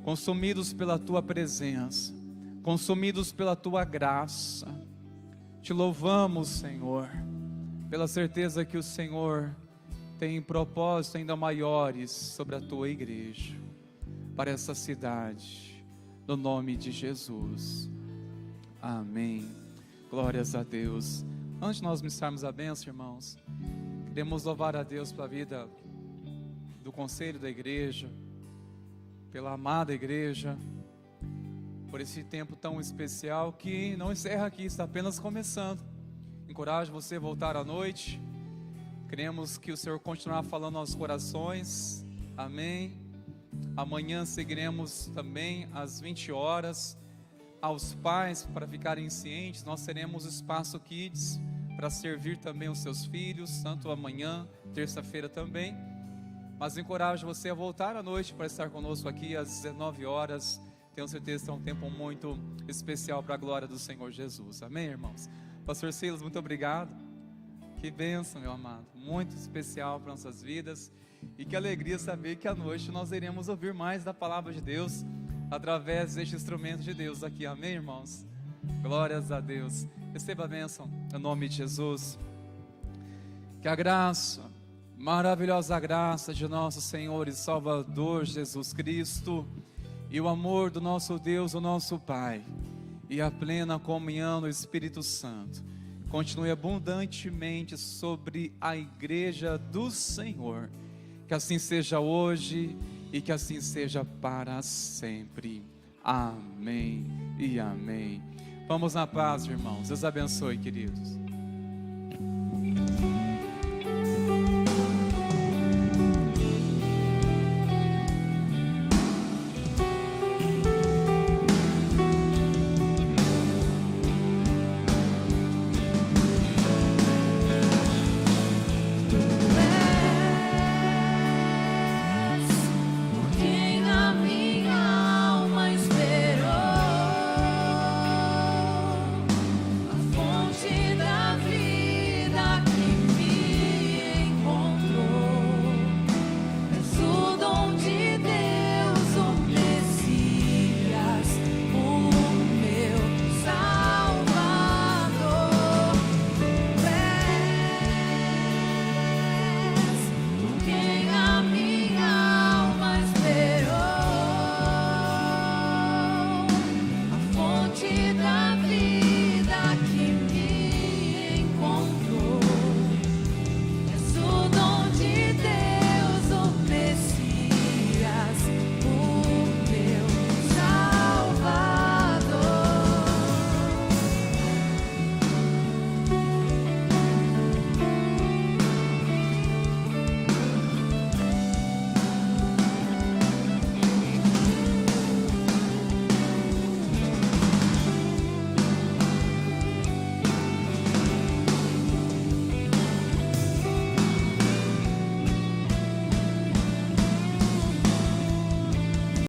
consumidos pela tua presença, consumidos pela tua graça. Te louvamos, Senhor, pela certeza que o Senhor tem propósitos ainda maiores sobre a tua igreja, para essa cidade, no nome de Jesus. Amém. Glórias a Deus. Antes de nós ministrarmos a bênção, irmãos, queremos louvar a Deus pela vida do conselho da igreja, pela amada igreja, por esse tempo tão especial que não encerra aqui, está apenas começando. Encorajo você a voltar à noite. Queremos que o Senhor continuar falando aos corações. Amém. Amanhã seguiremos também às 20 horas. Aos pais, para ficarem cientes, nós teremos o Espaço Kids para servir também os seus filhos, tanto amanhã, terça-feira também. Mas encorajo você a voltar à noite para estar conosco aqui às 19 horas. Tenho certeza que é um tempo muito especial para a glória do Senhor Jesus. Amém, irmãos? Pastor Silas, muito obrigado. Que bênção, meu amado. Muito especial para nossas vidas. E que alegria saber que à noite nós iremos ouvir mais da palavra de Deus através deste instrumento de Deus aqui. Amém, irmãos? Glórias a Deus. Receba a bênção em nome de Jesus. Que a graça, maravilhosa graça de nosso Senhor e Salvador Jesus Cristo, e o amor do nosso Deus, o nosso Pai, e a plena comunhão do Espírito Santo continue abundantemente sobre a igreja do Senhor. Que assim seja hoje e que assim seja para sempre. Amém e amém. Vamos na paz, irmãos. Deus abençoe, queridos.